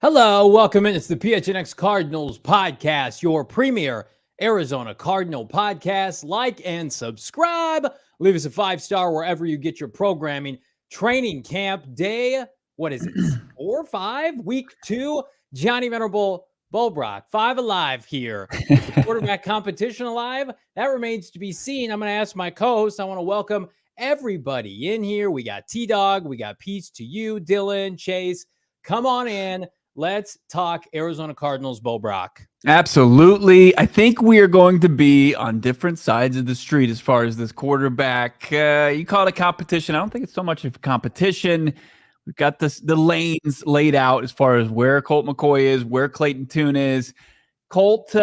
Hello, welcome in. It's the PHNX Cardinals podcast, your premier Arizona Cardinal podcast. Like and subscribe. Leave us a 5-star wherever you get your programming. Training camp day, what is it, 4 or 5? Week 2. Johnny Venerable, Brack, 5 alive here. The quarterback competition alive? That remains to be seen. I'm going to ask my co-host. I want to welcome everybody in here. We got T-Dog. We got Peace to you, Dylan, Chase. Come on in. Let's talk Arizona Cardinals, Brack. Absolutely. I think we are going to be on different sides of the street as far as this quarterback. You call it a competition. I don't think it's so much of a competition. We've got the lanes laid out as far as where Colt McCoy is, where Clayton Tune is. Colt,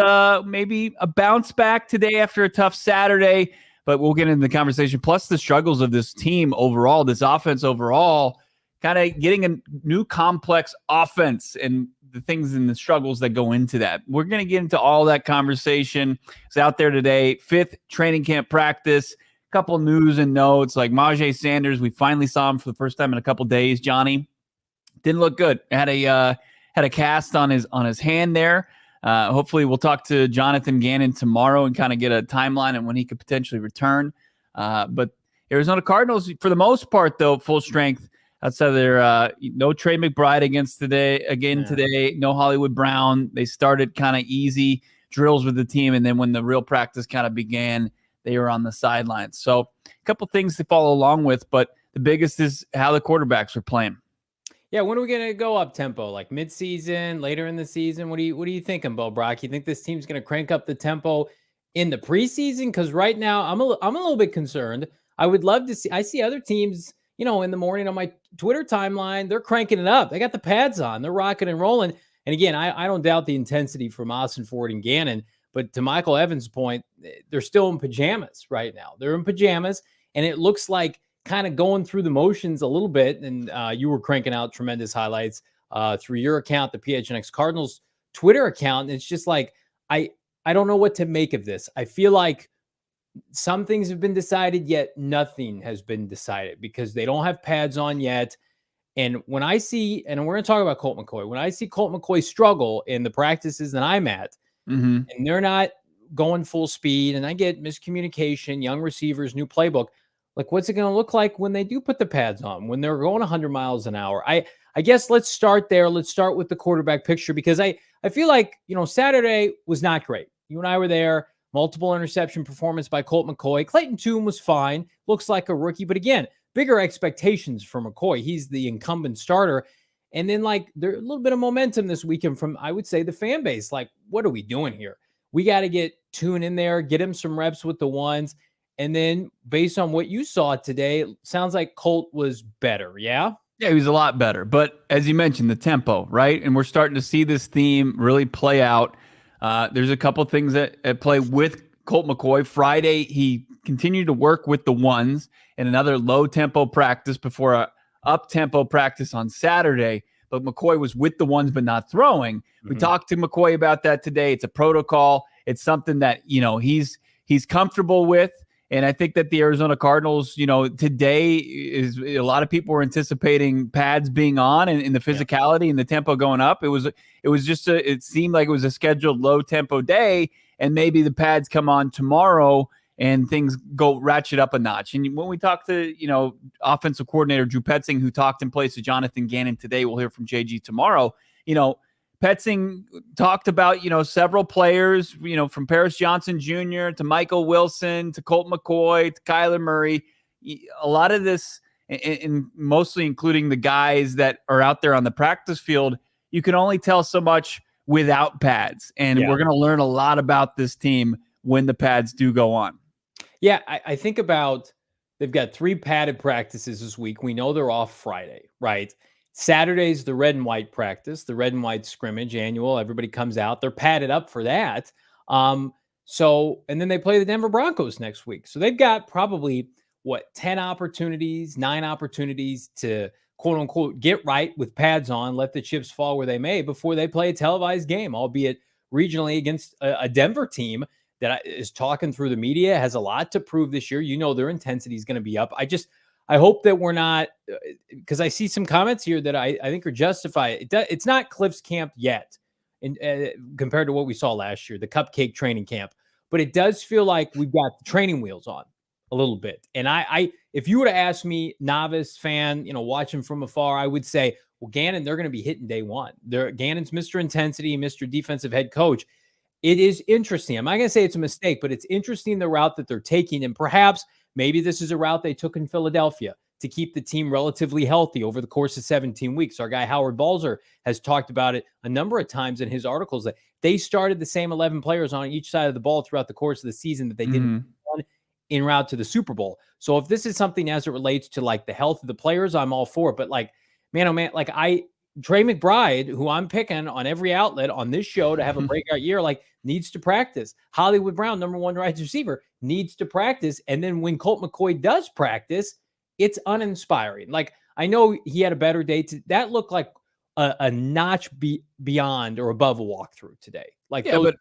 maybe a bounce back today after a tough Saturday, but we'll get into the conversation. Plus the struggles of this team overall, this offense overall, kind of getting a new complex offense and the things and the struggles that go into that. We're going to get into all that conversation. It's out there today. 5th training camp practice. A couple news and notes like Majay Sanders. We finally saw him for the first time in a couple days. Johnny didn't look good. Had a cast on his hand there. Hopefully we'll talk to Jonathan Gannon tomorrow and kind of get a timeline on when he could potentially return. But Arizona Cardinals, for the most part, though, full strength. Outside of their no Trey McBride today, no Hollywood Brown. They started kind of easy drills with the team, and then when the real practice kind of began, they were on the sidelines. So a couple things to follow along with, but the biggest is how the quarterbacks are playing. Yeah, when are we gonna go up tempo? Like mid-season, later in the season? What are you thinking, Brack? You think this team's gonna crank up the tempo in the preseason? Because right now I'm a little bit concerned. I would love to see. I see other teams, in the morning on my Twitter timeline, they're cranking it up. They got the pads on. They're rocking and rolling. And again, I don't doubt the intensity from Austin Ford and Gannon. But to Michael Evans' point, they're still in pajamas right now. They're in pajamas, and it looks like kind of going through the motions a little bit. And you were cranking out tremendous highlights through your account, the PHNX Cardinals Twitter account. And it's just like, I don't know what to make of this. I feel like some things have been decided, yet nothing has been decided because they don't have pads on yet. And when I see, and we're going to talk about Colt McCoy, when I see Colt McCoy struggle in the practices that I'm at, and they're not going full speed, and I get miscommunication, young receivers, new playbook, like what's it going to look like when they do put the pads on, when they're going 100 miles an hour? I guess let's start there. Let's start with the quarterback picture because I feel like, Saturday was not great. You and I were there. Multiple interception performance by Colt McCoy. Clayton Tune was fine. Looks like a rookie. But again, bigger expectations for McCoy. He's the incumbent starter. And then, there's a little bit of momentum this weekend from, I would say, the fan base. Like, what are we doing here? We got to get Tune in there, get him some reps with the ones. And then, based on what you saw today, it sounds like Colt was better, yeah? Yeah, he was a lot better. But as you mentioned, the tempo, right? And we're starting to see this theme really play out. There's a couple things at play with Colt McCoy. Friday, he continued to work with the ones in another low-tempo practice before a up-tempo practice on Saturday. But McCoy was with the ones but not throwing. We talked to McCoy about that today. It's a protocol. It's something that, he's comfortable with. And I think that the Arizona Cardinals, today is a lot of people were anticipating pads being on and the physicality and the tempo going up. It was just it seemed like it was a scheduled low tempo day, and maybe the pads come on tomorrow and things go ratchet up a notch. And when we talk to, offensive coordinator Drew Petzing, who talked in place of Jonathan Gannon today, we'll hear from JG tomorrow. Petzing talked about, several players, from Paris Johnson Jr. to Michael Wilson to Colt McCoy to Kyler Murray. A lot of this, and mostly including the guys that are out there on the practice field, you can only tell so much without pads. And we're going to learn a lot about this team when the pads do go on. Yeah, I think about they've got 3 padded practices this week. We know they're off Friday, right? Saturday's the red and white practice, the red and white scrimmage annual. Everybody comes out. They're padded up for that. And then they play the Denver Broncos next week. So they've got probably, 10 opportunities, 9 opportunities to, quote unquote, get right with pads on, let the chips fall where they may before they play a televised game, albeit regionally against a Denver team that is talking through the media, has a lot to prove this year. Their intensity is going to be up. I hope that we're not, because I see some comments here that I think are justified. It's not Cliff's camp yet, compared to what we saw last year, the cupcake training camp. But it does feel like we've got the training wheels on a little bit. And if you were to ask me, novice fan, watching from afar, I would say, well, Gannon, they're going to be hitting day one. Gannon's Mr. Intensity, Mr. Defensive Head Coach. It is interesting. I'm not going to say it's a mistake, but it's interesting the route that they're taking. And perhaps maybe this is a route they took in Philadelphia to keep the team relatively healthy over the course of 17 weeks. Our guy Howard Balzer has talked about it a number of times in his articles that they started the same 11 players on each side of the ball throughout the course of the season that they didn't en route to the Super Bowl. So if this is something as it relates to like the health of the players, I'm all for it. But like, man, oh man, like Trey McBride, who I'm picking on every outlet on this show to have a breakout year, like needs to practice. Hollywood Brown, number one wide receiver, needs to practice. And then when Colt McCoy does practice, it's uninspiring. Like, I know he had a better day. That looked like a notch beyond or above a walkthrough today. Like, yeah, but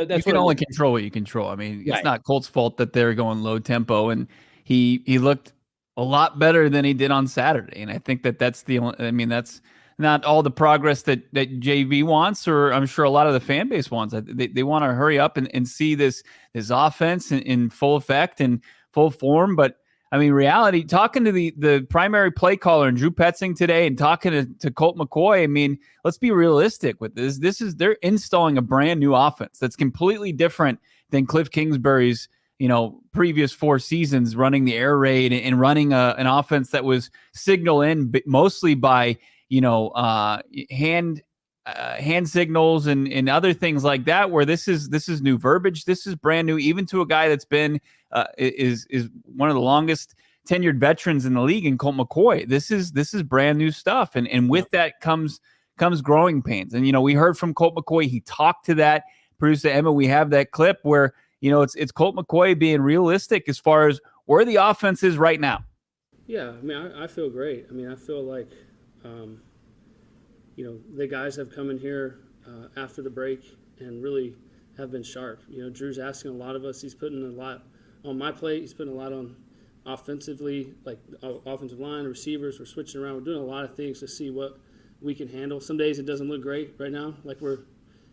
that's you can only control what you control. I mean, it's not Colt's fault that they're going low tempo, and he looked a lot better than he did on Saturday. And I think that's the only, I mean, that's not all the progress that JV wants, or I'm sure a lot of the fan base wants. They want to hurry up and see this offense in full effect and full form. But I mean, reality, talking to the primary play caller and Drew Petzing today and talking to Colt McCoy, I mean, let's be realistic with this. They're installing a brand new offense that's completely different than Cliff Kingsbury's, previous 4 seasons running the air raid and running an offense that was signal in mostly by, hand signals and other things like that, where this is new verbiage. This is brand new, even to a guy that's been is one of the longest tenured veterans in the league in Colt McCoy. This is brand new stuff. And with that comes growing pains. And, we heard from Colt McCoy. He talked to that. Producer Emma, we have that clip where, it's Colt McCoy being realistic as far as where the offense is right now. Yeah, I mean, I feel great. I mean, I feel like, the guys have come in here after the break and really have been sharp. Drew's asking a lot of us. He's putting a lot on my plate. He's putting a lot on offensively, like offensive line, receivers. We're switching around. We're doing a lot of things to see what we can handle. Some days it doesn't look great right now, like we're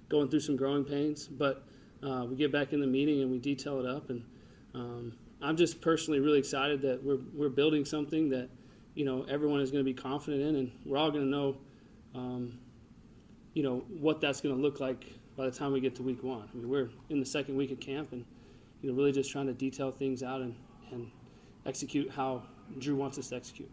going through some growing pains. But we get back in the meeting and we detail it up. And I'm just personally really excited that we're building something that, everyone is going to be confident in, and we're all going to know, what that's going to look like by the time we get to week 1. I mean, we're in the second week of camp and, really just trying to detail things out and execute how Drew wants us to execute.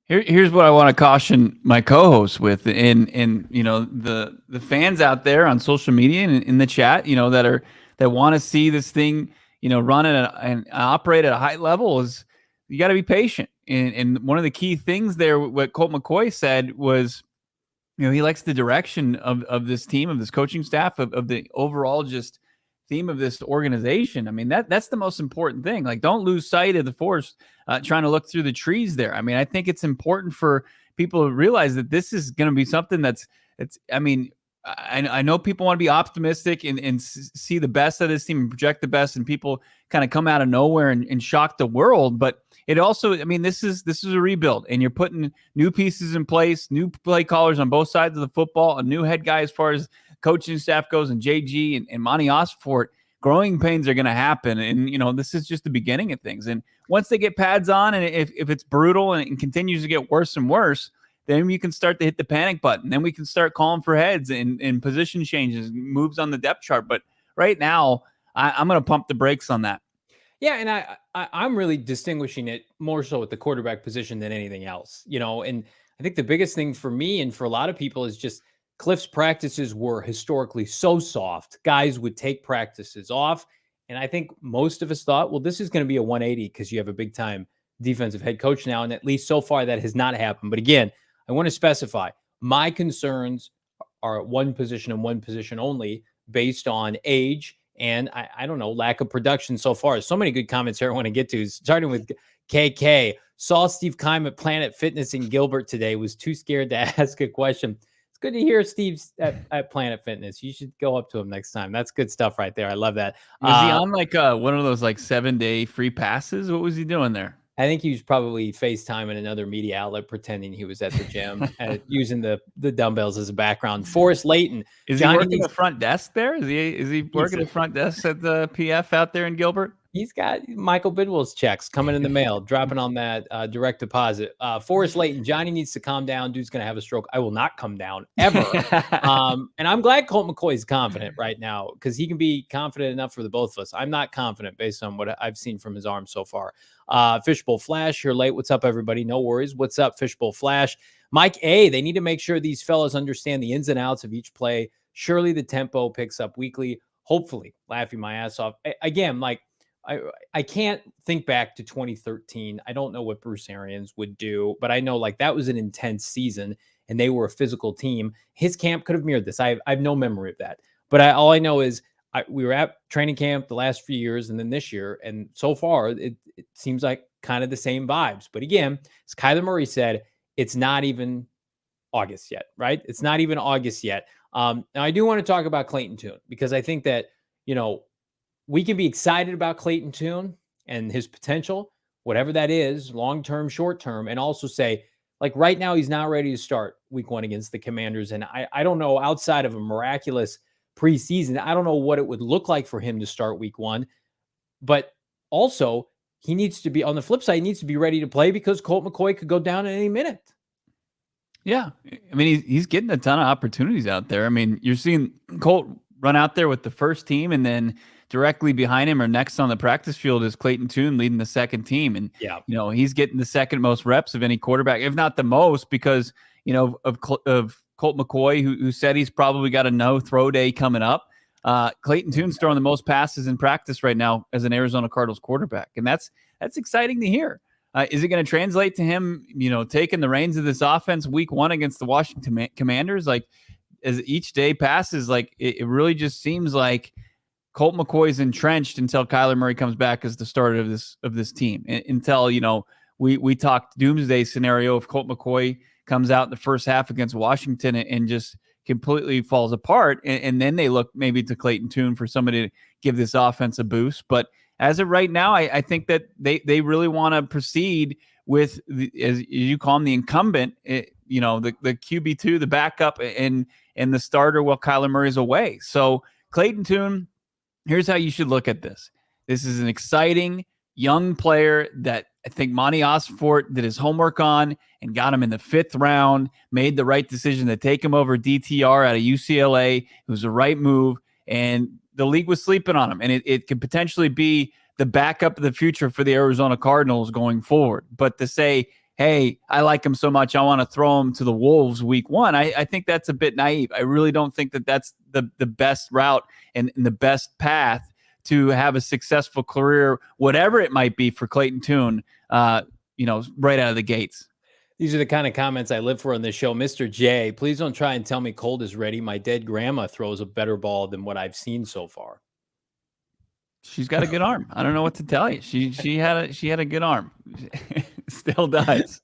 Here's what I want to caution my co-hosts with, and the fans out there on social media and in the chat, that want to see this thing, run and operate at a high level, is you got to be patient. And one of the key things there, what Colt McCoy said was, he likes the direction of this team, of this coaching staff, of the overall just theme of this organization. I mean, that's the most important thing. Like, don't lose sight of the forest, trying to look through the trees there. I mean, I think it's important for people to realize that this is going to be something I mean, I know people want to be optimistic and see the best of this team and project the best, and people kind of come out of nowhere and shock the world. But it also, I mean, this is a rebuild, and you're putting new pieces in place, new play callers on both sides of the football, a new head guy as far as coaching staff goes, and JG and Monty Osfort. Growing pains are going to happen, and this is just the beginning of things. And once they get pads on, and if it's brutal and it continues to get worse and worse, then you can start to hit the panic button. Then we can start calling for heads and position changes, moves on the depth chart. But right now, I'm going to pump the brakes on that. Yeah, and I'm really distinguishing it more so with the quarterback position than anything else, and I think the biggest thing for me and for a lot of people is just Cliff's practices were historically so soft. Guys would take practices off, and I think most of us thought, well, this is going to be a 180 because you have a big-time defensive head coach now, and at least so far that has not happened. But again, I want to specify, my concerns are at one position and one position only, based on age and I don't know, lack of production so far. So many good comments here I want to get to, starting with KK. Saw Steve Keim at Planet Fitness in Gilbert today, was too scared to ask a question. It's good to hear Steve's at Planet Fitness. You should go up to him next time. That's good 'stuff right there. I love that. Was he on like one of those like 7-day free passes? What was he doing there? I think he was probably FaceTiming another media outlet, pretending he was at the gym and using the dumbbells as a background. Forrest Layton. Is he working the front desk there? Is he working the front desk at the PF out there in Gilbert? He's got Michael Bidwell's checks coming in the mail, dropping on that direct deposit. Forrest Layton, Johnny needs to calm down. Dude's going to have a stroke. I will not come down ever. And I'm glad Colt McCoy is confident right now because he can be confident enough for the both of us. I'm not confident based on what I've seen from his arm so far. Fishbowl Flash, you're late. What's up, everybody? No worries. What's up, Fishbowl Flash? Mike A, they need to make sure these fellas understand the ins and outs of each play. Surely the tempo picks up weekly. Hopefully, laughing my ass off. Again, like, I can't think back to 2013. I don't know what Bruce Arians would do, but I know like that was an intense season and they were a physical team. His camp could have mirrored this. I have no memory of that, but all I know is we were at training camp the last few years and then this year. And so far it seems like kind of the same vibes. But again, as Kyler Murray said, it's not even August yet, right? It's not even August yet. Now I do want to talk about Clayton Tune because I think that, we can be excited about Clayton Tune and his potential, whatever that is, long-term, short-term, and also say, like right now, he's not ready to start week 1 against the Commanders. And I don't know, outside of a miraculous preseason, I don't know what it would look like for him to start week 1. But also, he needs to be, on the flip side, he needs to be ready to play because Colt McCoy could go down at any minute. Yeah. I mean, he's getting a ton of opportunities out there. I mean, you're seeing Colt run out there with the first team and then directly behind him or next on the practice field is Clayton Tune leading the second team. And, he's getting the second most reps of any quarterback, if not the most, because, of Colt McCoy, who said he's probably got a no throw day coming up. Clayton Tune's throwing the most passes in practice right now as an Arizona Cardinals quarterback. And that's exciting to hear. Is it going to translate to him, taking the reins of this offense week 1 against the Washington Commanders? Like, as each day passes, like it really just seems like Colt McCoy's entrenched until Kyler Murray comes back as the starter of this team. Until, we talked doomsday scenario if Colt McCoy comes out in the first half against Washington and just completely falls apart. And then they look maybe to Clayton Tune for somebody to give this offense a boost. But as of right now, I think that they really want to proceed with, as you call him, the incumbent, the QB2, the backup, and the starter while Kyler Murray is away. So Clayton Tune, here's how you should look at this. This is an exciting young player that I think Monty Osfort did his homework on and got him in the 5th round, made the right decision to take him over DTR out of UCLA. It was the right move, and the league was sleeping on him. And it could potentially be the backup of the future for the Arizona Cardinals going forward. But to say, hey, I like him so much, I want to throw him to the Wolves week 1, I think that's a bit naive. I really don't think that that's the best route and the best path to have a successful career, whatever it might be for Clayton Tune, right out of the gates. These are the kind of comments I live for on this show. Mr. J, please don't try and tell me Colt is ready. My dead grandma throws a better ball than what I've seen so far. She's got a good arm. I don't know what to tell you. She had a good arm. Still does.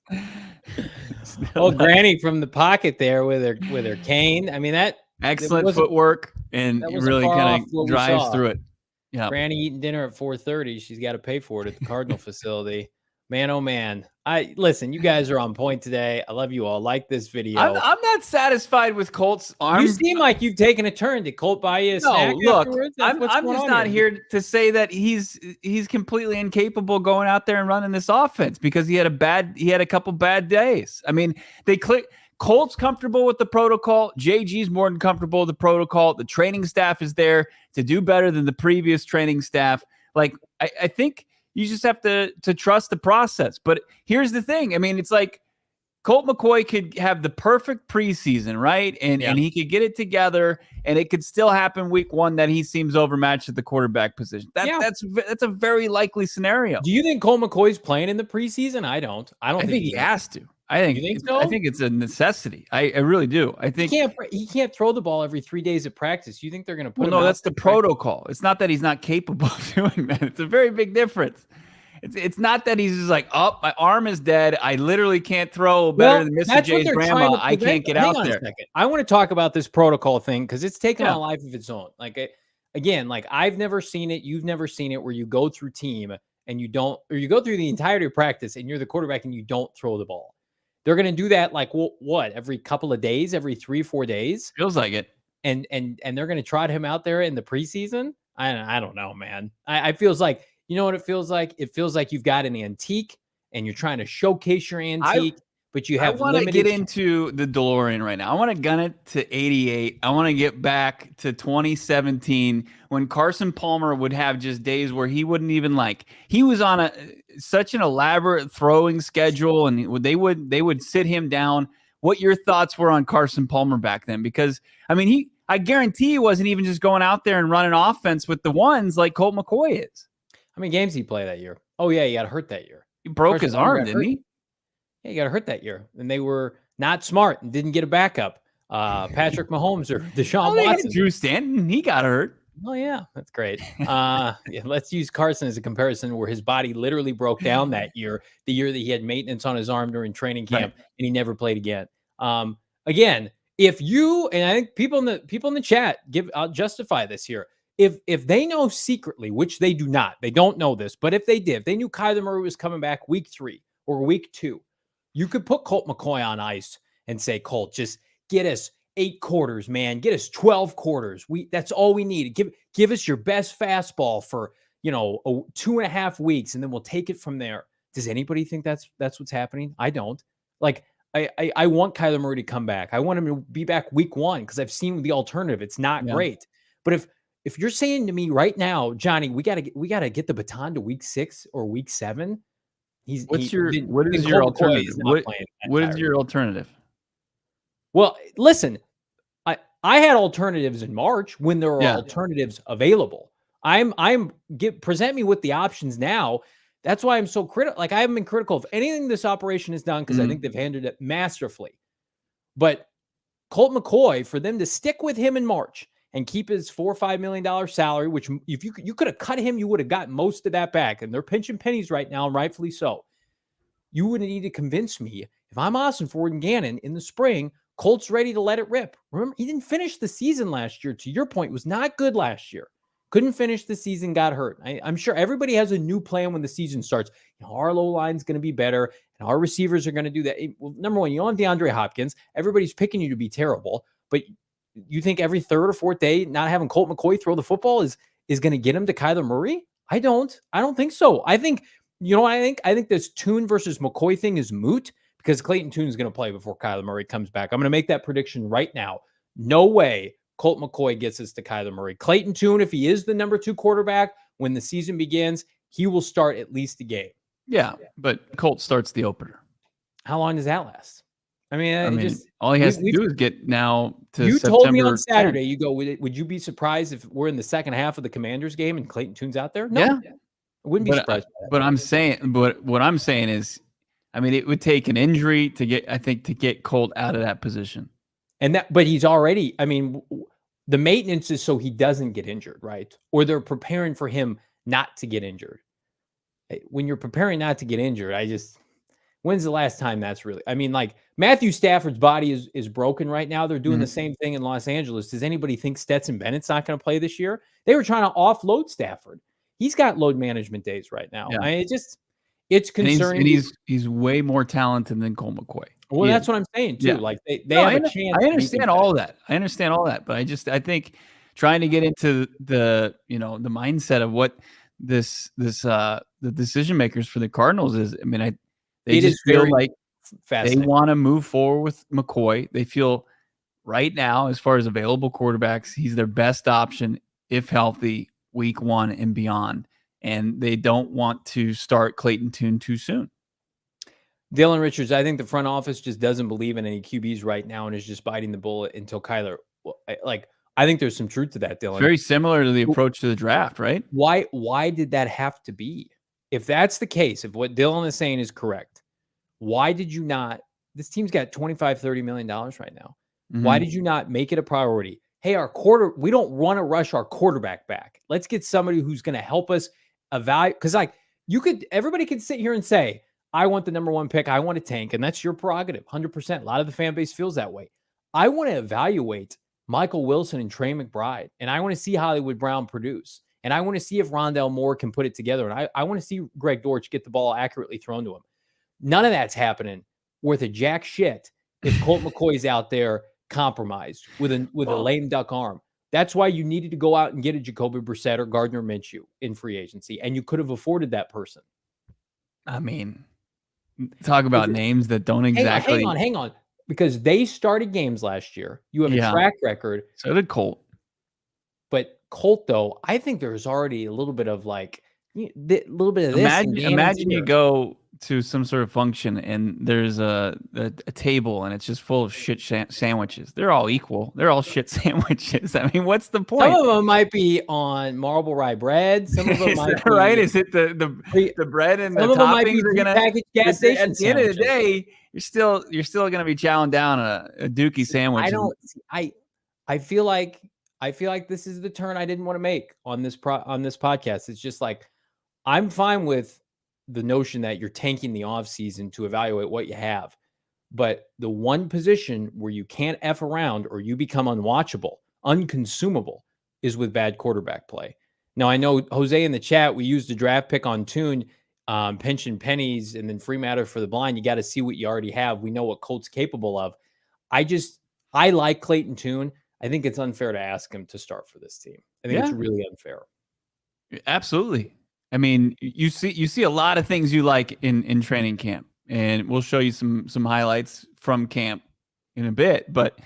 Granny from the pocket there with her cane. I mean, that excellent footwork and really kind of drives through it. Yeah. Granny eating dinner at 4:30. She's got to pay for it at the Cardinal facility. Man, oh man. Listen, you guys are on point today. I love you all. Like this video. I'm not satisfied with Colt's arm. You seem like you've taken a turn. Did Colt buy you a snack afterwards? I'm just not here to say that he's completely incapable going out there and running this offense because he had a couple bad days. I mean, Colt's comfortable with the protocol. JG's more than comfortable with the protocol. The training staff is there to do better than the previous training staff. Like, I think you just have to trust the process. But here's the thing. I mean, it's like Colt McCoy could have the perfect preseason, right? And he could get it together, and it could still happen week 1 that he seems overmatched at the quarterback position. That's a very likely scenario. Do you think Colt McCoy's playing in the preseason? I don't. I think he has to. You think so? I think it's a necessity. I really do. I think he can't throw the ball every 3 days of practice. You think they're going to put him? No, that's the protocol. It's not that he's not capable of doing that. It's a very big difference. It's not that he's just like, oh, my arm is dead. I literally can't throw better than Mr. J's grandma. I can't get out there. I want to talk about this protocol thing because it's taken on a life of its own. Like, again, like I've never seen it. You've never seen it where you go through team and you don't, or you go through the entirety of practice and you're the quarterback and you don't throw the ball. They're going to do that like what, every couple of days, every 3-4 days? Feels like it. And they're going to trot him out there in the preseason? I don't know, man. I feels like, you know what it feels like? It feels like you've got an antique and you're trying to showcase your antique, but you have limited. I want to get limited. into the DeLorean right now. I want to gun it to 88. I want to get back to 2017 when Carson Palmer would have just days where he wouldn't even he was on such an elaborate throwing schedule, and they would sit him down. What your thoughts were on Carson Palmer back then? Because I mean, I guarantee he wasn't even just going out there and running offense with the ones like Colt McCoy is. How many games did he play that year? Oh yeah, he got hurt that year. He broke his arm, didn't he? Yeah, he got hurt that year, and they were not smart and didn't get a backup. Patrick Mahomes or Deshaun Watson. Drew Stanton, he got hurt. Oh yeah, that's great. Yeah, let's use Carson as a comparison, where his body literally broke down that year, the year that he had maintenance on his arm during training camp, and he never played again. Again, if you, and I think people in the chat I'll justify this here. If they know secretly, which they do not, they don't know this, but if they did, if they knew Kyler Murray was coming back week 3 or week 2, you could put Colt McCoy on ice and say, Colt, just get us 8 quarters, man. Get us 12 quarters. That's all we need. Give us your best fastball for 2.5 weeks, and then we'll take it from there. Does anybody think that's what's happening? I don't. I want Kyler Murray to come back. I want him to be back week 1 because I've seen the alternative. It's not great. But if you're saying to me right now, Johnny, we gotta get the baton to week 6 or week 7. What is your alternative? What is your alternative? Well, listen, I had alternatives in March when there were alternatives available. Present me with the options now. That's why I'm so critical. I haven't been critical of anything this operation has done because I think they've handled it masterfully. But Colt McCoy, for them to stick with him in March and keep his $4 or $5 million salary, which if you could have cut him, you would have got most of that back. And they're pinching pennies right now, and rightfully so. You would need to convince me, if I'm Austin Ford and Gannon in the spring, Colt's ready to let it rip. Remember, he didn't finish the season last year. To your point, was not good last year. Couldn't finish the season, got hurt. I'm sure everybody has a new plan when the season starts. Our low line's going to be better, and our receivers are going to do that. Well, number one, you don't have DeAndre Hopkins. Everybody's picking you to be terrible, but you think every 3rd or 4th day not having Colt McCoy throw the football is going to get him to Kyler Murray? I don't think so. I think this Tune versus McCoy thing is moot because Clayton Tune is going to play before Kyler Murray comes back. I'm going to make that prediction right now. No way Colt McCoy gets us to Kyler Murray. Clayton Tune, if he is the number 2 quarterback when the season begins, he will start at least a game. Yeah, but Colt starts the opener. How long does that last? I mean, all he has to do is get now to you September told me on Saturday, 10th. you go, would you be surprised if we're in the second half of the Commanders game and Clayton Tune's out there? No. Yeah. I wouldn't be surprised. But what I'm saying is, I mean, it would take an injury to get Colt out of that position. But he's already, I mean, the maintenance is so he doesn't get injured, right? Or they're preparing for him not to get injured. When you're preparing not to get injured, when's the last time that's really, Matthew Stafford's body is broken right now. They're doing the same thing in Los Angeles. Does anybody think Stetson Bennett's not going to play this year? They were trying to offload Stafford. He's got load management days right now. Yeah. It's concerning. And he's way more talented than Colt McCoy. Well, that's what I'm saying too. Yeah. They have a chance. I understand all of that. But I think trying to get into the mindset of what the decision makers for the Cardinals is. I mean, they just feel like they want to move forward with McCoy. They feel right now, as far as available quarterbacks, he's their best option if healthy week 1 and beyond. And they don't want to start Clayton Tune too soon. Dylan Richards, I think the front office just doesn't believe in any QBs right now and is just biting the bullet until Kyler. I think there's some truth to that, Dylan. It's very similar to the approach to the draft, right? Why did that have to be? If that's the case, if what Dylan is saying is correct, why did you not? This team's got $25-30 million right now. Mm-hmm. Why did you not make it a priority? Hey, we don't want to rush our quarterback back. Let's get somebody who's going to help us evaluate. Because everybody could sit here and say, I want the number 1 pick. I want a tank. And that's your prerogative. 100%. A lot of the fan base feels that way. I want to evaluate Michael Wilson and Trey McBride. And I want to see Hollywood Brown produce. And I want to see if Rondale Moore can put it together. And I want to see Greg Dortch get the ball accurately thrown to him. None of that's happening worth a jack shit if Colt McCoy's out there compromised with a lame duck arm. That's why you needed to go out and get a Jacoby Brissett or Gardner Minshew in free agency, and you could have afforded that person. I mean, talk about names that don't exactly. Hang on. Because they started games last year. You have a track record. So did Colt. But Colt, though, I think there's already a little bit of like a little bit of this. Imagine you go to some sort of function and there's a table and it's just full of shit sandwiches. They're all equal. They're all shit sandwiches. I mean, what's the point? Some of them might be on marble rye bread. Some of them might be right. Is it the bread and the toppings are gonna packaged gas station? At the end of the day, you're still gonna be chowing down a dookie sandwich. I feel like this is the turn I didn't want to make on this podcast. It's just like I'm fine with the notion that you're tanking the offseason to evaluate what you have. But the one position where you can't F around or you become unwatchable, unconsumable, is with bad quarterback play. Now, I know, Jose, in the chat, we used a draft pick on Tune, pension pennies, and then free matter for the blind. You got to see what you already have. We know what Colt's capable of. I like Clayton Tune. I think it's unfair to ask him to start for this team. I think it's really unfair. Absolutely. I mean, you see a lot of things you like in training camp, and we'll show you some highlights from camp in a bit. But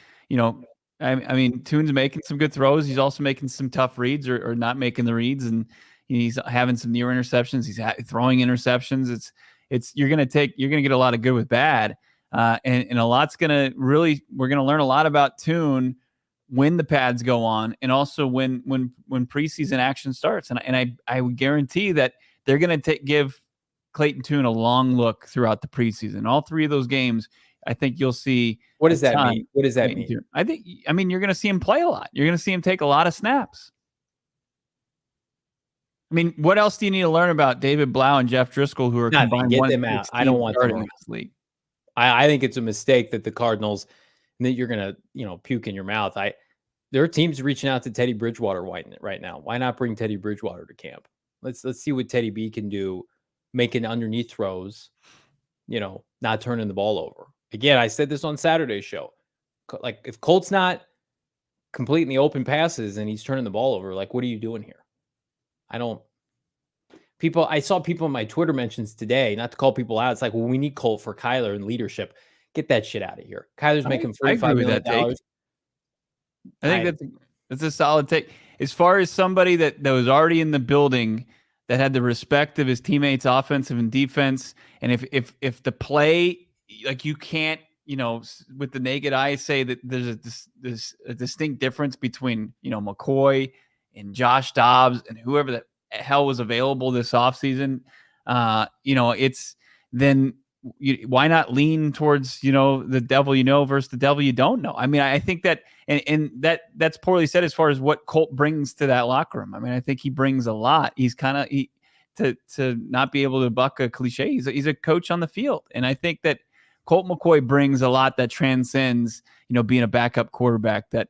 I mean, Tune's making some good throws. He's also making some tough reads or not making the reads, and he's having some near interceptions. He's throwing interceptions. You're gonna get a lot of good with bad, and a lot's we're gonna learn a lot about Tune when the pads go on, and also when preseason action starts. And I would guarantee that they're going to give Clayton Tune a long look throughout the preseason. All three of those games, I think you'll see. What does that mean? What does that mean? I mean, you're going to see him play a lot. You're going to see him take a lot of snaps. I mean, what else do you need to learn about David Blau and Jeff Driscoll, who are combined? Get them out. I don't want them in this league. I think it's a mistake that the Cardinals, that you're going to, puke in your mouth. There are teams reaching out to Teddy Bridgewater right now. Why not bring Teddy Bridgewater to camp? Let's see what Teddy B can do, making underneath throws, not turning the ball over. Again, I said this on Saturday's show. Like, if Colt's not completing the open passes and he's turning the ball over, like, what are you doing here? I saw people in my Twitter mentions today, not to call people out. It's like, well, we need Colt for Kyler and leadership. Get that shit out of here. Kyler's making $45 million. I think that's a solid take. As far as somebody that was already in the building, that had the respect of his teammates, offensive and defense, and if the play, like, you can't, with the naked eye say that there's a distinct difference between, McCoy and Josh Dobbs and whoever the hell was available this offseason, it's then. Why not lean towards, the devil versus the devil you don't know? I mean, I think that, and that's poorly said as far as what Colt brings to that locker room. I mean, I think he brings a lot. He's to not be able to buck a cliche. He's a coach on the field. And I think that Colt McCoy brings a lot that transcends, being a backup quarterback, that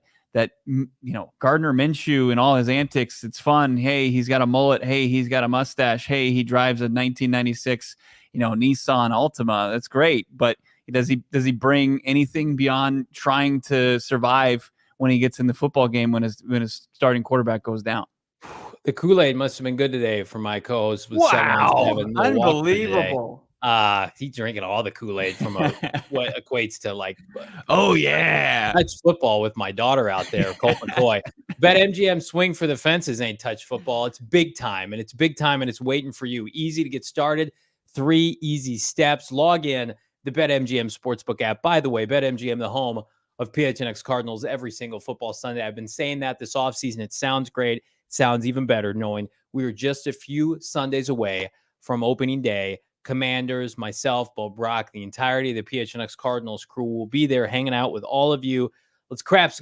Gardner Minshew and all his antics. It's fun. Hey, he's got a mullet. Hey, he's got a mustache. Hey, he drives a 1996, Nissan Altima. That's great. But does he bring anything beyond trying to survive when he gets in the football game when his starting quarterback goes down? The Kool-Aid must have been good today for my co-host. Wow, unbelievable. He's drinking all the Kool-Aid from what equates to like, oh yeah, touch football with my daughter out there, Colt McCoy. BetMGM swing for the fences ain't touch football. It's big time, and it's waiting for you. Easy to get started. 3 easy steps. Log in the BetMGM Sportsbook app. By the way, BetMGM, the home of PHNX Cardinals every single football Sunday. I've been saying that this offseason. It sounds great. It sounds even better knowing we are just a few Sundays away from opening day. Commanders, myself, Bo Brack, the entirety of the PHNX Cardinals crew will be there hanging out with all of you. Let's crack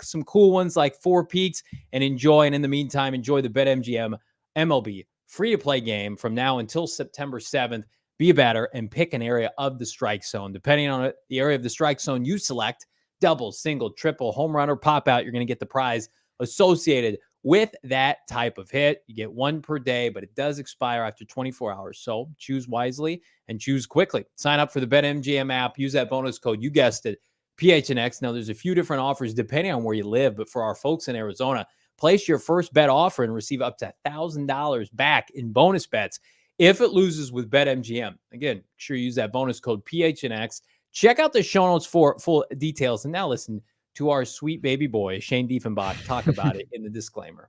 some cool ones like Four Peaks and enjoy. And in the meantime, enjoy the BetMGM MLB free-to-play game from now until September 7th. Be a batter and pick an area of the strike zone. Depending on the area of the strike zone you select, double, single, triple, home run, or pop out, you're going to get the prize associated with that type of hit. You get one per day, but it does expire after 24 hours. So choose wisely and choose quickly. Sign up for the BetMGM app. Use that bonus code. You guessed it, PHNX. Now, there's a few different offers depending on where you live, but for our folks in Arizona, place your first bet offer and receive up to $1,000 back in bonus bets if it loses with BetMGM. Again, make sure you use that bonus code PHNX. Check out the show notes for full details. And now listen to our sweet baby boy, Shane Diefenbach, talk about it in the disclaimer.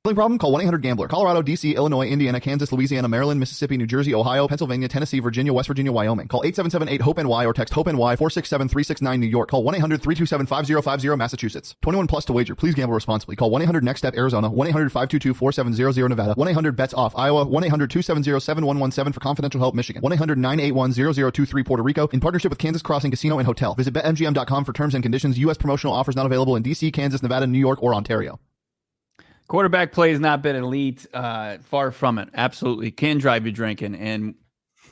Problem? Call 1-800-GAMBLER. Colorado, D.C., Illinois, Indiana, Kansas, Louisiana, Maryland, Mississippi, New Jersey, Ohio, Pennsylvania, Tennessee, Virginia, West Virginia, Wyoming. Call 877-8-HOPE-NY or text HOPE-NY 467-369 New York. Call 1-800-327-5050 Massachusetts. 21 plus to wager. Please gamble responsibly. Call 1-800-NEXT-STEP Arizona. 1-800-522-4700 Nevada. 1-800-BETS-OFF Iowa. 1-800-270-7117 for confidential help Michigan. 1-800-981-0023 Puerto Rico. In partnership with Kansas Crossing Casino and Hotel. Visit BetMGM.com for terms and conditions. U.S. promotional offers not available in D.C., Kansas, Nevada, New York, or Ontario. Quarterback play has not been elite. Far from it. Absolutely can drive you drinking. And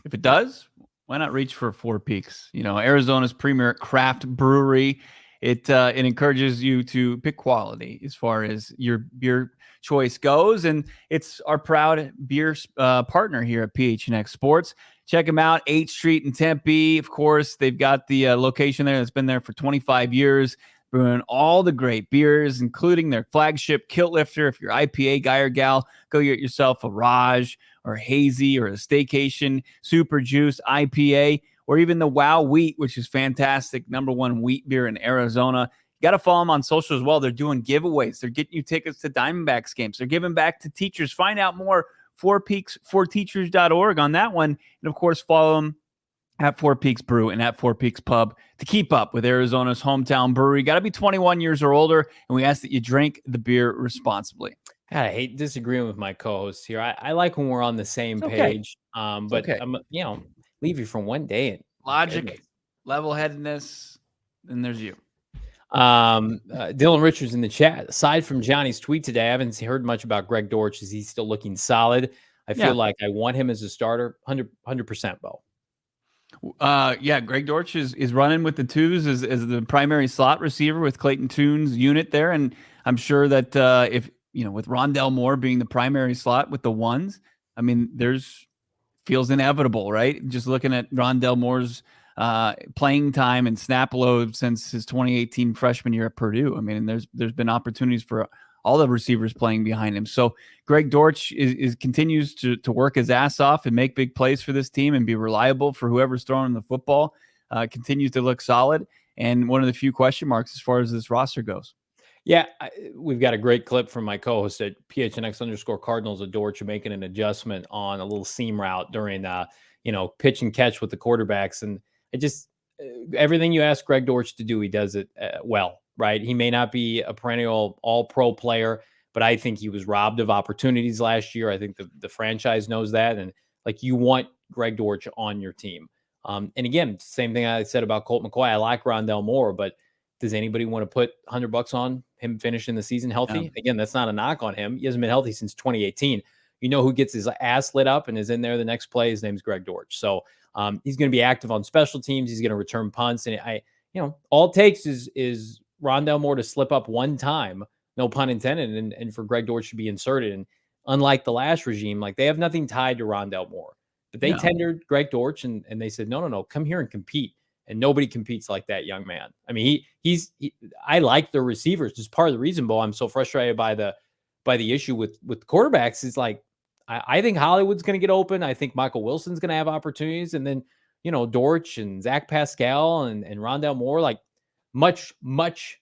if it does, why not reach for Four Peaks? You know, Arizona's premier craft brewery. It encourages you to pick quality as far as your beer choice goes. And it's our proud beer partner here at PHNX Sports. Check them out, 8th Street in Tempe. Of course, they've got the location there that's been there for 25 years. Brewing all the great beers, including their flagship Kilt Lifter. If you're IPA guy or gal, go get yourself a Raj or a Hazy or a Staycation Super Juice IPA, or even the Wow Wheat, which is fantastic. #1 wheat beer in Arizona. You got to follow them on social as well. They're doing giveaways. They're getting you tickets to Diamondbacks games. They're giving back to teachers. Find out more, 4peaks4teachers.org on that one. And, of course, follow them at Four Peaks Brew and at Four Peaks Pub to keep up with Arizona's hometown brewery. Got to be 21 years or older, and we ask that you drink the beer responsibly. God, I hate disagreeing with my co-host here. I like when we're on the same page, but okay. I'm, leave you from one day. And logic, level-headedness, and there's you. Dylan Richards in the chat. Aside from Johnny's tweet today, I haven't heard much about Greg Dortch. Is he still looking solid? I feel like I want him as a starter, 100%, Bo. Greg Dortch is running with the twos as the primary slot receiver with Clayton Tune's unit there. And I'm sure that if, with Rondell Moore being the primary slot with the ones, I mean, feels inevitable, right? Just looking at Rondell Moore's playing time and snap load since his 2018 freshman year at Purdue. I mean, there's been opportunities for all the receivers playing behind him. So Greg Dortch continues to work his ass off and make big plays for this team and be reliable for whoever's throwing the football. Continues to look solid, and one of the few question marks as far as this roster goes. Yeah, we've got a great clip from my co-host at PHNX_Cardinals of Dortch making an adjustment on a little seam route during, pitch and catch with the quarterbacks. And it just, everything you ask Greg Dortch to do, he does it well. Right. He may not be a perennial all-pro player, but I think he was robbed of opportunities last year. I think the franchise knows that. And you want Greg Dortch on your team. And again, same thing I said about Colt McCoy. I like Rondell Moore, but does anybody want to put $100 on him finishing the season healthy? No. Again, that's not a knock on him. He hasn't been healthy since 2018. You know who gets his ass lit up and is in there the next play? His name's Greg Dortch. So he's going to be active on special teams. He's going to return punts. And all it takes is Rondell Moore to slip up one time, no pun intended, and for Greg Dortch to be inserted. And unlike the last regime, they have nothing tied to Rondell Moore. But they tendered Greg Dortch, and they said, no, come here and compete. And nobody competes like that young man. I mean, I like the receivers. It's part of the reason, Bo, I'm so frustrated by the issue with quarterbacks is I think Hollywood's going to get open. I think Michael Wilson's going to have opportunities. And then, Dortch and Zach Pascal and Rondell Moore, much, much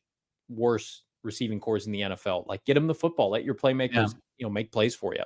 worse receiving cores in the NFL. Get them the football. Let your playmakers, make plays for you.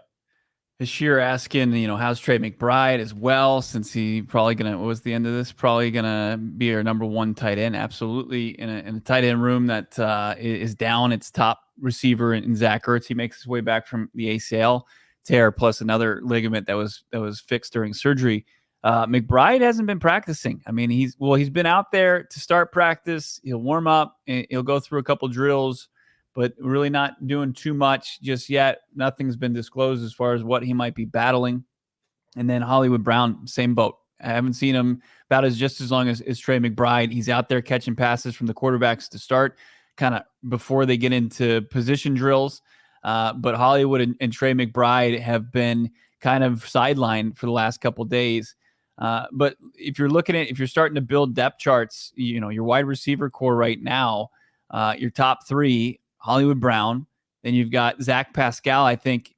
Bashir asking, how's Trey McBride as well, since he probably what was the end of this? Probably going to be our #1 tight end. Absolutely. In a tight end room that is down its top receiver in Zach Ertz. He makes his way back from the ACL tear, plus another ligament that was fixed during surgery. McBride hasn't been practicing. I mean, he's been out there to start practice. He'll warm up and he'll go through a couple drills, but really not doing too much just yet. Nothing's been disclosed as far as what he might be battling. And then Hollywood Brown, same boat. I haven't seen him about just as long as Trey McBride. He's out there catching passes from the quarterbacks to start, kind of before they get into position drills. But Hollywood and Trey McBride have been kind of sidelined for the last couple of days. But if you're starting to build depth charts, your wide receiver core right now, your top three, Hollywood Brown, then you've got Zach Pascal, I think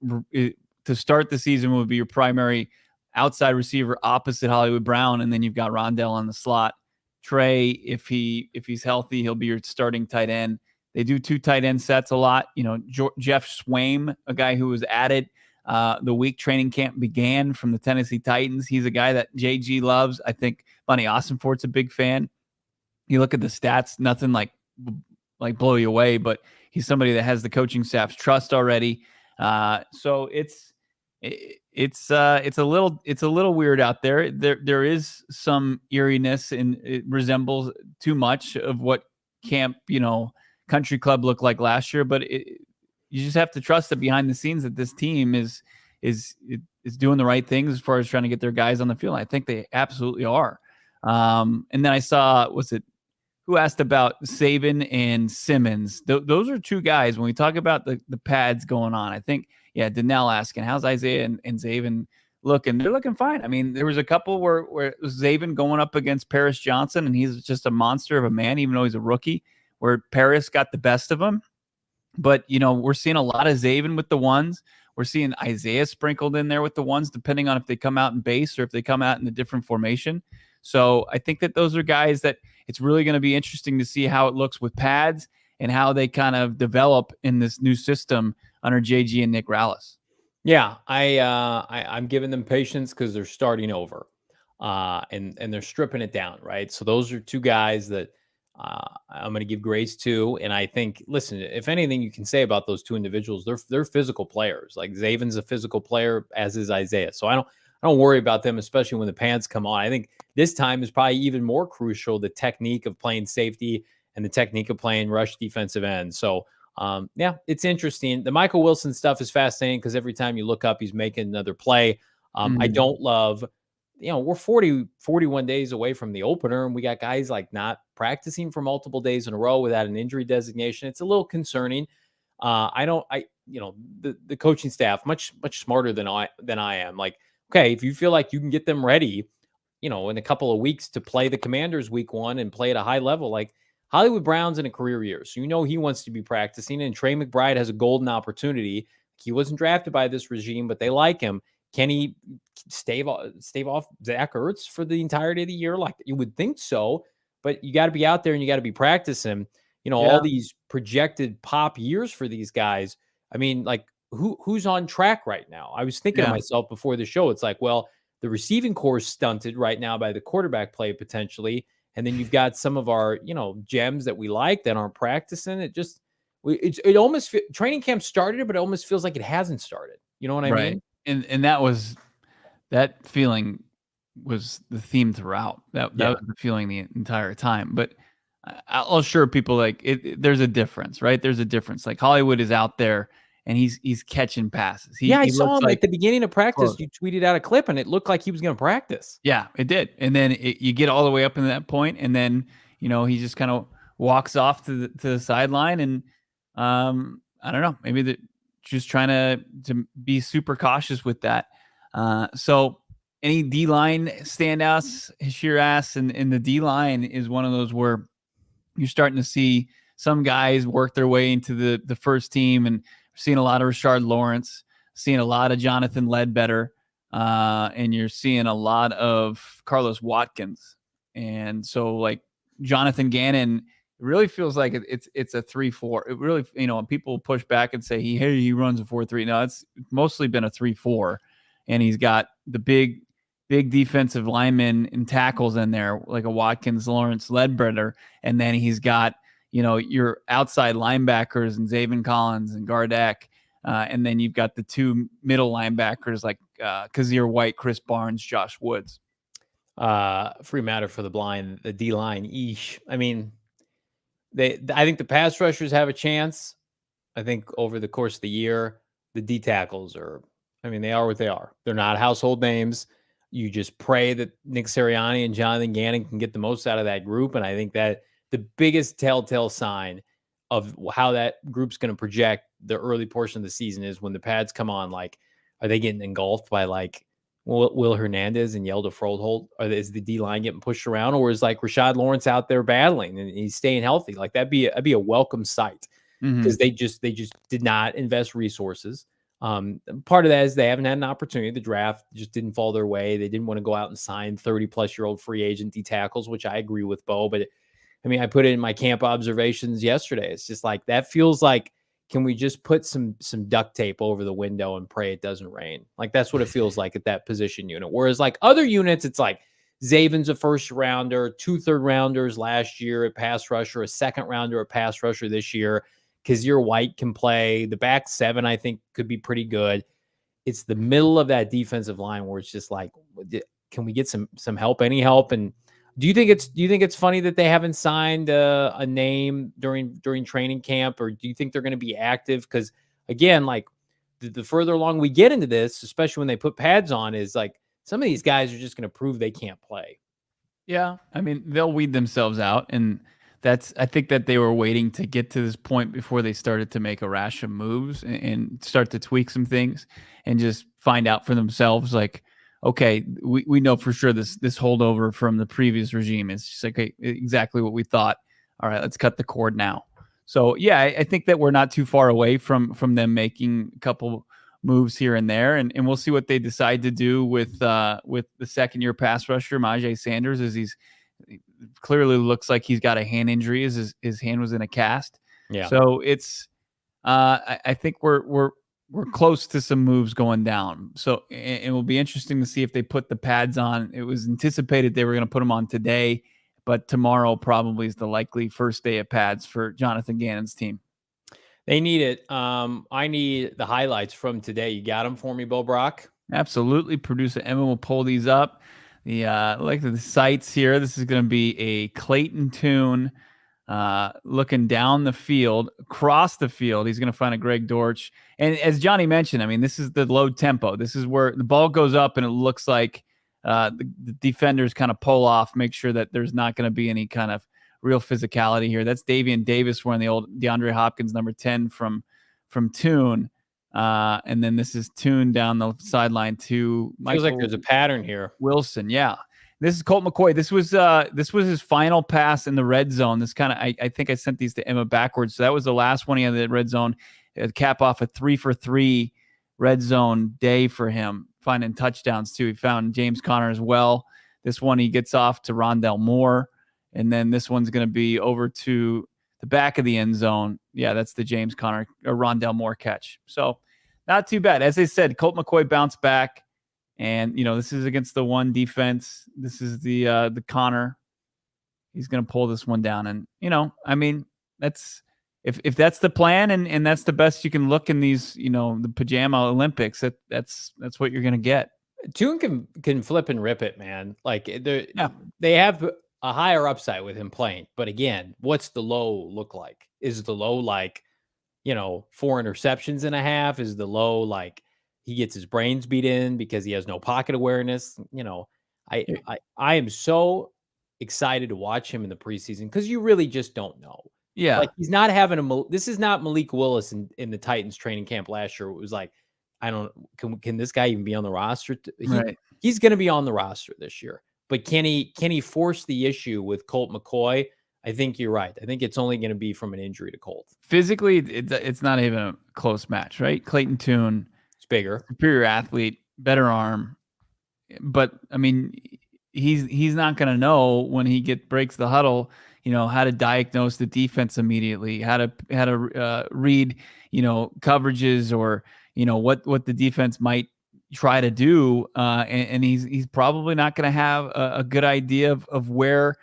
to start the season would be your primary outside receiver opposite Hollywood Brown. And then you've got Rondell on the slot. Trey, if he's healthy, he'll be your starting tight end. They do 2 tight end sets a lot. Jeff Swaim, a guy who was added the week training camp began from the Tennessee Titans. He's a guy that JG loves. I think Bunny Ossenfort's a big fan. You look at the stats, nothing like blow you away, but he's somebody that has the coaching staff's trust already. So it's a little weird out there. There is some eeriness, and it resembles too much of what camp, country club looked like last year. But you just have to trust that behind the scenes that this team is doing the right things as far as trying to get their guys on the field. I think they absolutely are. And then I saw, who asked about Saban and Simmons? Those are 2 guys when we talk about the pads going on. I think, Danelle asking, how's Isaiah and Zaven looking? They're looking fine. I mean, there was a couple where it was Zaven going up against Paris Johnson, and he's just a monster of a man, even though he's a rookie, where Paris got the best of him. But, we're seeing a lot of Zaven with the ones. We're seeing Isaiah sprinkled in there with the ones, depending on if they come out in base or if they come out in a different formation. So I think that those are guys that it's really going to be interesting to see how it looks with pads and how they kind of develop in this new system under JG and Nick Rallis. Yeah, I'm giving them patience because they're starting over, and they're stripping it down, right? So those are 2 guys that I'm going to give grace to. And I think, listen, if anything you can say about those 2 individuals, they're physical players. Like Zaven's a physical player, as is Isaiah. So I don't worry about them, especially when the pads come on. I think this time is probably even more crucial, the technique of playing safety and the technique of playing rush defensive end. So, it's interesting. The Michael Wilson stuff is fascinating because every time you look up, he's making another play. I don't love, we're 41 days away from the opener, and we got guys like not practicing for multiple days in a row without an injury designation. It's a little concerning. The coaching staff much smarter than I am. Like, okay, if you feel like you can get them ready, in a couple of weeks to play the Commanders week 1 and play at a high level, like Hollywood Brown's in a career year. So, he wants to be practicing, and Trey McBride has a golden opportunity. He wasn't drafted by this regime, but they like him. Can he stave off Zach Ertz for the entirety of the year? Like, you would think so, but you got to be out there and you got to be practicing, all these projected pop years for these guys. I mean, like who's on track right now? I was thinking to myself before the show, it's like, well, the receiving core is stunted right now by the quarterback play potentially. And then you've got some of our, gems that we like that aren't practicing. It almost training camp started, but it almost feels like it hasn't started. You know what I mean? And that feeling was the theme throughout. That was the feeling the entire time. But I'll assure people, like, there's a difference, right? There's a difference. Like, Hollywood is out there and he's catching passes. I saw him at the beginning of practice. You tweeted out a clip and it looked like he was going to practice. Yeah, it did. And then you get all the way up in that point, and then he just kind of walks off to the sideline, and I don't know, maybe they're just trying to be super cautious with that. So any D-line standouts, Hashir asks, and the D-line is one of those where you're starting to see some guys work their way into the first team, and we're seeing a lot of Rashard Lawrence, seeing a lot of Jonathan Ledbetter, and you're seeing a lot of Carlos Watkins. And so, like, Jonathan Gannon, it really feels like it's a 3-4. It really, when people push back and say he runs a 4-3. No, it's mostly been a 3-4, and he's got the big defensive linemen and tackles in there, like a Watkins, Lawrence, Ledbetter, and then he's got your outside linebackers and Zaven Collins and Gardeck, and then you've got the 2 middle linebackers like Kazir White, Chris Barnes, Josh Woods. Free matter for the blind, the D-line. I mean, I think the pass rushers have a chance. I think over the course of the year, the D tackles they are what they are. They're not household names. You just pray that Nick Sirianni and Jonathan Gannon can get the most out of that group. And I think that the biggest telltale sign of how that group's going to project the early portion of the season is when the pads come on. Like, are they getting engulfed by like Will Hernandez and Yelda Froholt? Or is the D line getting pushed around, or is like Rashad Lawrence out there battling and he's staying healthy? Like that'd be a welcome sight, because they just did not invest resources. Part of that is they haven't had an opportunity. The draft just didn't fall their way. They didn't want to go out and sign 30-plus-year-old free agent D tackles, which I agree with, Bo. But I mean, I put it in my camp observations yesterday. It's just like, that feels like, can we just put some duct tape over the window and pray it doesn't rain? Like, that's what it feels like at that position unit. Whereas like other units, it's like Zaven's a first rounder, 2 third-rounders last year at pass rusher, a second rounder at pass rusher this year. Kazir White can play. The back 7, I think, could be pretty good. It's the middle of that defensive line where it's just like, can we get some help, any help? And do you think it's funny that they haven't signed a name during training camp, or do you think they're going to be active? Because again, like the further along we get into this, especially when they put pads on, is like some of these guys are just going to prove they can't play. Yeah, I mean, they'll weed themselves out, and I think that they were waiting to get to this point before they started to make a rash of moves and start to tweak some things and just find out for themselves, like, okay, we know for sure this holdover from the previous regime is just like, okay, exactly what we thought. All right, let's cut the cord now. So yeah, I think that we're not too far away from them making a couple moves here and there, and we'll see what they decide to do with the second-year pass rusher Myjai Sanders, as he clearly looks like he's got a hand injury, as his hand was in a cast. Yeah. So it's I think we're close to some moves going down. So it will be interesting to see if they put the pads on. It was anticipated they were going to put them on today, but tomorrow probably is the likely first day of pads for Jonathan Gannon's team. They need it. I need the highlights from today. You got them for me, Bo Brock? Absolutely. Producer Emma will pull these up. Like the sites here. This is going to be a Clayton Tune looking down the field, across the field. He's going to find a Greg Dortch. And as Johnny mentioned, I mean, this is the low tempo. This is where the ball goes up and it looks like the defenders kind of pull off, make sure that there's not going to be any kind of real physicality here. That's Davian Davis wearing the old DeAndre Hopkins number 10 from Tune. And then this is Tune down the sideline to Michael. Feels like there's a pattern here. Wilson, yeah. This is Colt McCoy. This was his final pass in the red zone. This kind of I think I sent these to Emma backwards. So that was the last one he had in the red zone. Cap off a 3-for-3 red zone day for him, finding touchdowns too. He found James Conner as well. This one he gets off to Rondell Moore, and then this one's going to be over to the back of the end zone. Yeah, that's the James Conner or Rondell Moore catch. So not too bad. As I said, Colt McCoy bounced back. And, this is against the one defense. This is the Connor. He's going to pull this one down. And, I mean, that's if that's the plan and that's the best you can look in these, the pajama Olympics, that's what you're going to get. Tune can flip and rip it, man. Like they have a higher upside with him playing. But again, what's the low look like? Is the low like, 4 interceptions and a half? Is the low like he gets his brains beat in because he has no pocket awareness? I am so excited to watch him in the preseason because you really just don't know. Yeah. Like he's not having this is not Malik Willis in the Titans training camp last year. It was like, can this guy even be on the roster? He's going to be on the roster this year, but can he force the issue with Colt McCoy? I think you're right. I think it's only going to be from an injury to Colt. Physically, it's not even a close match, right? Clayton Tune, bigger, superior athlete, better arm, but I mean, he's not going to know when he breaks the huddle, how to diagnose the defense immediately, how to read, coverages or what the defense might try to do, and he's probably not going to have a good idea of where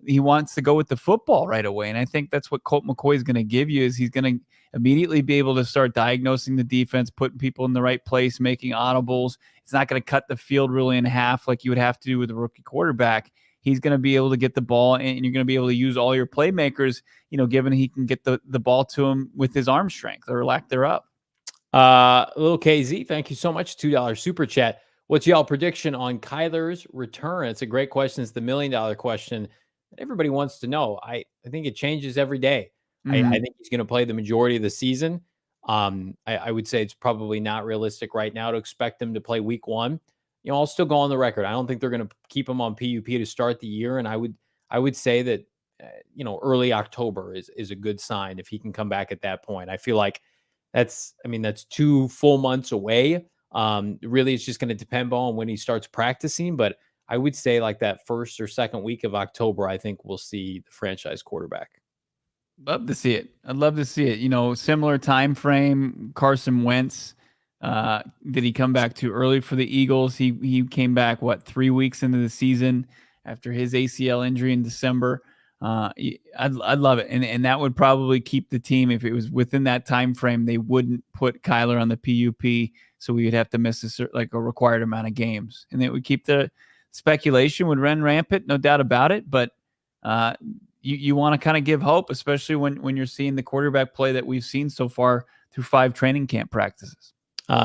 he wants to go with the football right away. And I think that's what Colt McCoy is going to give you, is he's going to immediately be able to start diagnosing the defense, putting people in the right place, making audibles. It's not going to cut the field really in half like you would have to do with a rookie quarterback. He's going to be able to get the ball, and you're going to be able to use all your playmakers, given he can get the ball to him with his arm strength or lack thereof. Little KZ, thank you so much. $2 super chat. What's y'all prediction on Kyler's return? It's a great question. It's the $1 million question that everybody wants to know. I think it changes every day. I think he's going to play the majority of the season. I would say it's probably not realistic right now to expect him to play week 1. I'll still go on the record. I don't think they're going to keep him on PUP to start the year. And I would say that, early October is a good sign if he can come back at that point. I feel like that's 2 full months away. Really, it's just going to depend on when he starts practicing. But I would say like that first or second week of October, I think we'll see the franchise quarterback. Love to see it. I'd love to see it. Similar time frame. Carson Wentz. Did he come back too early for the Eagles? He came back 3 weeks into the season after his ACL injury in December. I'd love it, and that would probably keep the team, if it was within that time frame, they wouldn't put Kyler on the PUP, so we would have to miss a required amount of games, and it would keep the speculation would run rampant, no doubt about it. But you want to kind of give hope, especially when you're seeing the quarterback play that we've seen so far through 5 training camp practices.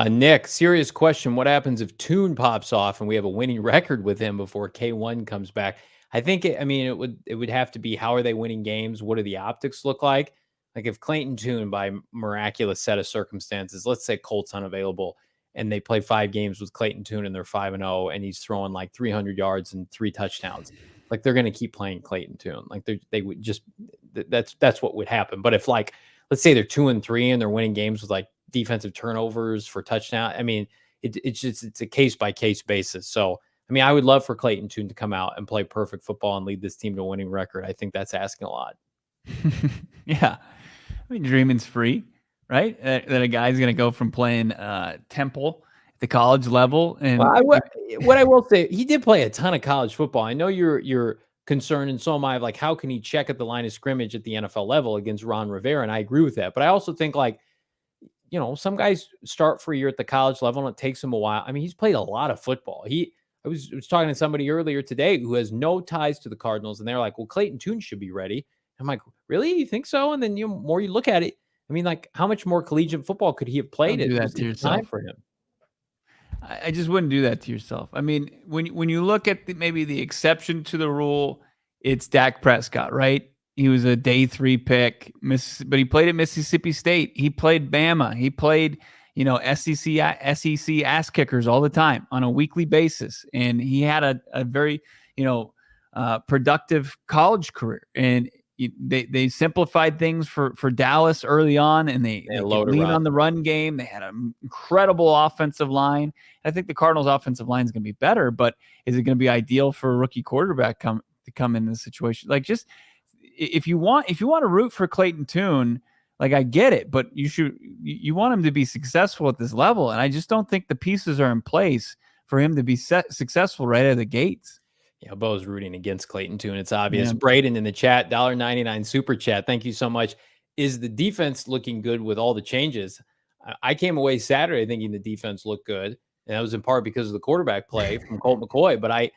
Nick, serious question. What happens if Tune pops off and we have a winning record with him before K1 comes back? I think, it would have to be, how are they winning games? What do the optics look like? Like if Clayton Tune, by miraculous set of circumstances, let's say Colt's unavailable and they play 5 games with Clayton Tune and they're 5-0 and he's throwing like 300 yards and 3 touchdowns. Like they're going to keep playing Clayton Tune. Like they would just, that's what would happen. But if like, let's say they're 2-3 and they're winning games with like defensive turnovers for touchdown, it's a case by case basis. So, I would love for Clayton Tune to come out and play perfect football and lead this team to a winning record. I think that's asking a lot. Yeah. Dreaming's free, right? That a guy's going to go from playing Temple at the college level. And what I will say, he did play a ton of college football. I know you're concerned, and so am I, of like, how can he check at the line of scrimmage at the NFL level against Ron Rivera? And I agree with that. But I also think like, some guys start for a year at the college level and it takes them a while. He's played a lot of football. I was talking to somebody earlier today who has no ties to the Cardinals, and they're like, well, Clayton Tune should be ready. I'm like, really? You think so? And then more you look at it, like, how much more collegiate football could he have played? Don't do that to yourself. Time for him. I just wouldn't do that to yourself. When you look at maybe the exception to the rule, it's Dak Prescott, right? He was a day 3 pick, but he played at Mississippi State. He played Bama. He played SEC ass kickers all the time on a weekly basis. And he had a very, productive college career. And they simplified things for Dallas early on, and they lean on the run game. They had an incredible offensive line. I think the Cardinals offensive line is going to be better, but is it going to be ideal for a rookie quarterback to come in this situation? Like, just if you want to root for Clayton Tune, like, I get it, but you want him to be successful at this level. And I just don't think the pieces are in place for him to be successful right out of the gates. Yeah, Bo's rooting against Clayton Tune. It's obvious. Yeah. Braden in the chat, $1.99 super chat. Thank you so much. Is the defense looking good with all the changes? I came away Saturday thinking the defense looked good. And that was in part because of the quarterback play from Colt McCoy. But I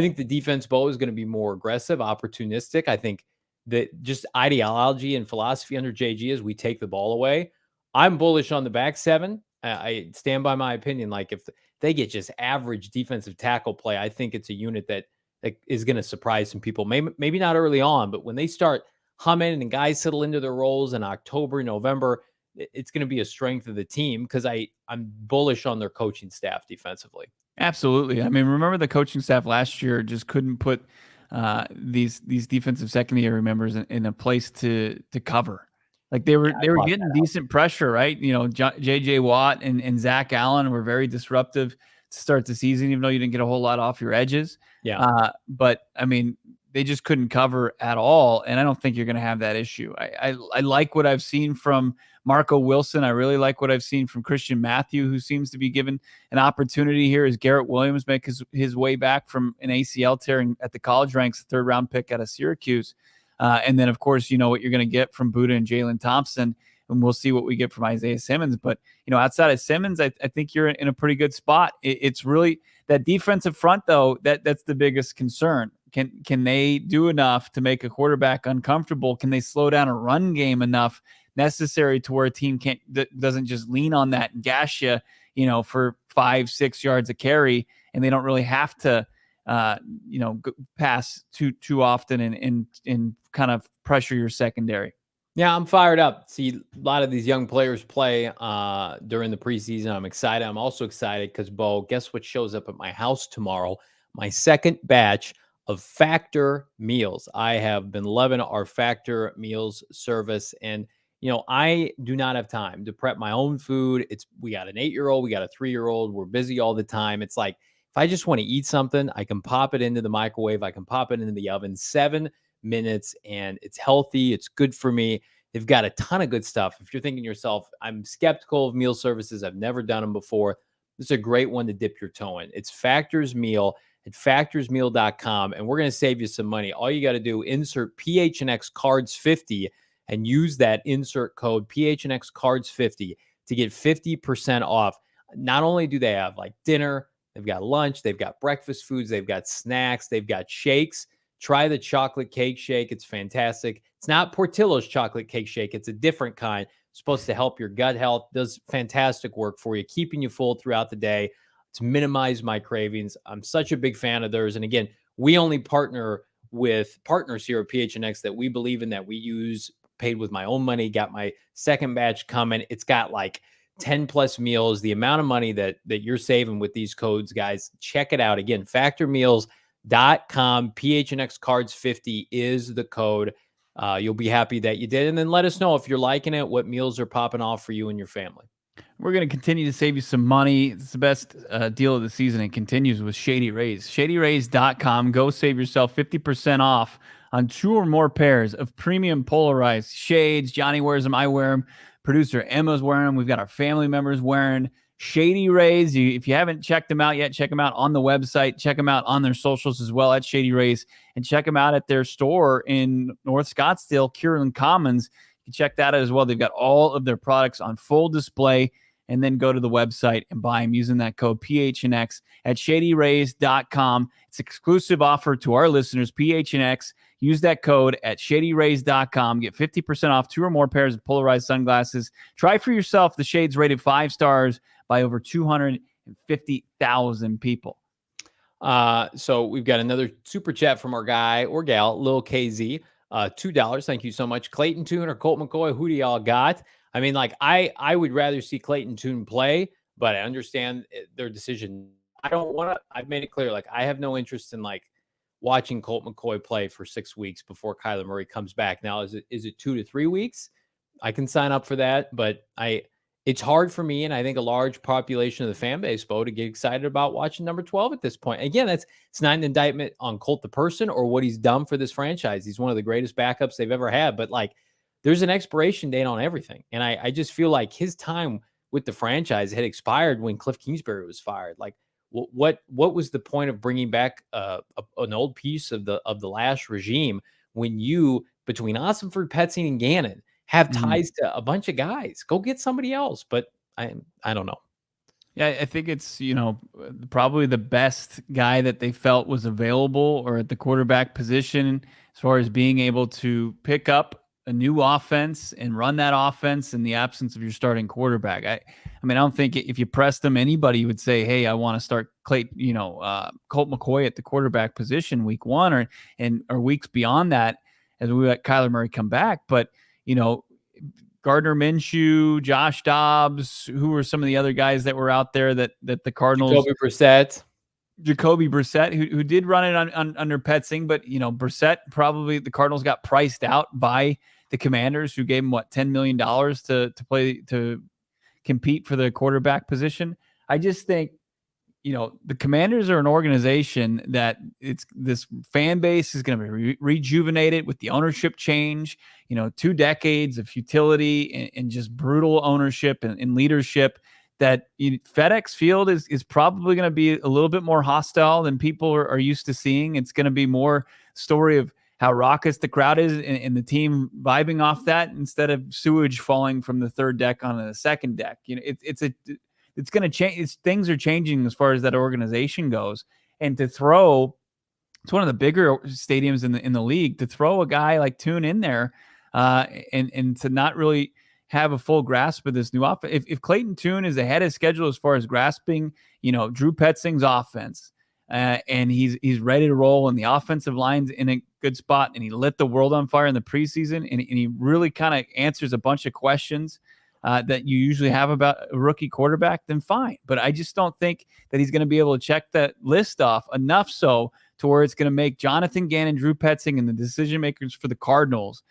think the defense, Bo, is going to be more aggressive, opportunistic. I think that just ideology and philosophy under JG is we take the ball away. I'm bullish on the back 7. I stand by my opinion. Like, if they get just average defensive tackle play, I think it's a unit that is going to surprise some people. Maybe not early on, but when they start humming and guys settle into their roles in October, November, it's going to be a strength of the team, because I'm bullish on their coaching staff defensively. Absolutely. Remember the coaching staff last year just couldn't put these defensive secondary members in a place to cover. Like, they were getting decent pressure, right? JJ Watt and Zach Allen were very disruptive to start the season, even though you didn't get a whole lot off your edges. Yeah. But they just couldn't cover at all. And I don't think you're going to have that issue. I like what I've seen from Marco Wilson. I really like what I've seen from Christian Matthew, who seems to be given an opportunity here as Garrett Williams makes his way back from an ACL tearing at the college ranks, 3rd round pick out of Syracuse. And then, of course, what you're going to get from Buda and Jalen Thompson, and we'll see what we get from Isaiah Simmons. But, outside of Simmons, I think you're in a pretty good spot. It's really that defensive front, though, that's the biggest concern. Can they do enough to make a quarterback uncomfortable? Can they slow down a run game enough necessary to where a team doesn't just lean on that and gash you, for 5-6 yards a carry, and they don't really have to, pass too often and kind of pressure your secondary? Yeah, I'm fired up. See a lot of these young players play during the preseason. I'm excited. I'm also excited because, Bo, guess what shows up at my house tomorrow? My second batch of Factor meals. I have been loving our Factor meals service. And, I do not have time to prep my own food. We got an 8-year-old, we got a 3-year-old. We're busy all the time. It's like, if I just want to eat something, I can pop it into the microwave. I can pop it into the oven, 7 minutes, and it's healthy. It's good for me. They've got a ton of good stuff. If you're thinking to yourself, I'm skeptical of meal services, I've never done them before, this is a great one to dip your toe in. It's Factors Meal at factorsmeal.com, and we're going to save you some money. All you got to do, insert PHNX Cards 50 and use that insert code PHNX Cards 50 to get 50% off. Not only do they have like dinner, they've got lunch, they've got breakfast foods, they've got snacks, they've got shakes. Try the chocolate cake shake. It's fantastic. It's not Portillo's chocolate cake shake. It's a different kind. It's supposed to help your gut health. Does fantastic work for you, keeping you full throughout the day. To minimize my cravings. I'm such a big fan of theirs. And again, we only partner with partners here at PHNX that we believe in, that we use, paid with my own money. Got my second batch coming. It's got like 10 plus meals. The amount of money that you're saving with these codes, guys, check it out. Again, factormeals.com, PHNX Cards 50 is the code. You'll be happy that you did. And then let us know if you're liking it, what meals are popping off for you and your family. We're going to continue to save you some money. It's the best deal of the season. It continues with Shady Rays. ShadyRays.com. Go save yourself 50% off on 2 or more pairs of premium polarized shades. Johnny wears them. I wear them. Producer Emma's wearing them. We've got our family members wearing Shady Rays. If you haven't checked them out yet, check them out on the website. Check them out on their socials as well at Shady Rays. And check them out at their store in North Scottsdale, Kierland Commons. You can check that out as well. They've got all of their products on full display. And then go to the website and buy them using that code PHNX at ShadyRays.com. It's an exclusive offer to our listeners, PHNX. Use that code at ShadyRays.com. Get 50% off 2 or more pairs of polarized sunglasses. Try for yourself the shades rated 5 stars by over 250,000 people. So we've got another super chat from our guy or gal, Lil KZ. $2. Thank you so much. Clayton Tune or Colt McCoy, who do y'all got? I mean, like, I would rather see Clayton Tune play, but I understand their decision. I've made it clear, like, I have no interest in, like, watching Colt McCoy play for 6 weeks before Kyler Murray comes back. Now, is it 2 to 3 weeks? I can sign up for that, but it's hard for me, and I think a large population of the fan base, Bo, to get excited about watching number 12 at this point. Again, it's not an indictment on Colt the person or what he's done for this franchise. He's one of the greatest backups they've ever had, but, like, there's an expiration date on everything. And I just feel like his time with the franchise had expired when Cliff Kingsbury was fired. Like, what was the point of bringing back an old piece of the last regime when you, between Ossenford, Petzing, and Gannon, have ties to a bunch of guys? Go get somebody else. But I don't know. Yeah, I think it's, probably the best guy that they felt was available or at the quarterback position as far as being able to pick up a new offense and run that offense in the absence of your starting quarterback. I mean, I don't think if you pressed them, anybody would say, hey, I want to start Colt McCoy at the quarterback position week 1 or weeks beyond that as we let Kyler Murray come back. But, Gardner Minshew, Josh Dobbs, who were some of the other guys that were out there that the Cardinals. Jacoby Brissett, who did run it on under Petzing, but Brissett, probably the Cardinals got priced out by the Commanders, who gave him $10 million to compete for the quarterback position. I just think the Commanders are an organization that this fan base is going to be rejuvenated with the ownership change. 2 decades of futility and just brutal ownership and leadership. That FedEx Field is probably going to be a little bit more hostile than people are used to seeing. It's going to be more story of how raucous the crowd is and the team vibing off that instead of sewage falling from the 3rd deck onto the 2nd deck. It's going to change. Things are changing as far as that organization goes. And it's one of the bigger stadiums in the league. To throw a guy like Tune in there and to not really have a full grasp of this new offense. If Clayton Tune is ahead of schedule as far as grasping, Drew Petzing's offense, and he's ready to roll, and the offensive line's in a good spot and he lit the world on fire in the preseason, and he really kind of answers a bunch of questions that you usually have about a rookie quarterback, then fine. But I just don't think that he's going to be able to check that list off enough so to where it's going to make Jonathan Gannon, Drew Petzing, and the decision makers for the Cardinals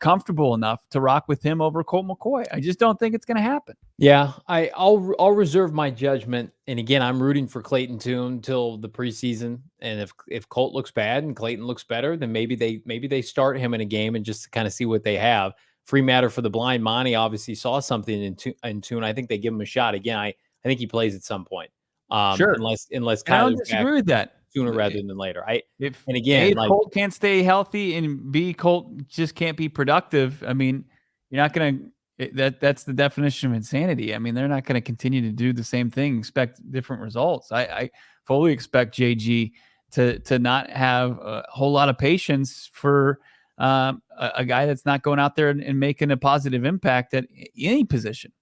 comfortable enough to rock with him over Colt McCoy. I just don't think it's going to happen. Yeah, I'll reserve my judgment. And again, I'm rooting for Clayton Tune till the preseason. And if Colt looks bad and Clayton looks better, then maybe they start him in a game and just kind of see what they have. Free matter for the blind. Monty obviously saw something in Tune. I think they give him a shot again. I think he plays at some point. Sure. Unless I don't disagree with that. Sooner rather than later. If again, Colt can't stay healthy and B, Colt just can't be productive, I mean, you're not going to that's the definition of insanity. I mean, they're not going to continue to do the same thing, expect different results. I fully expect JG to not have a whole lot of patience for a guy that's not going out there and making a positive impact at any position.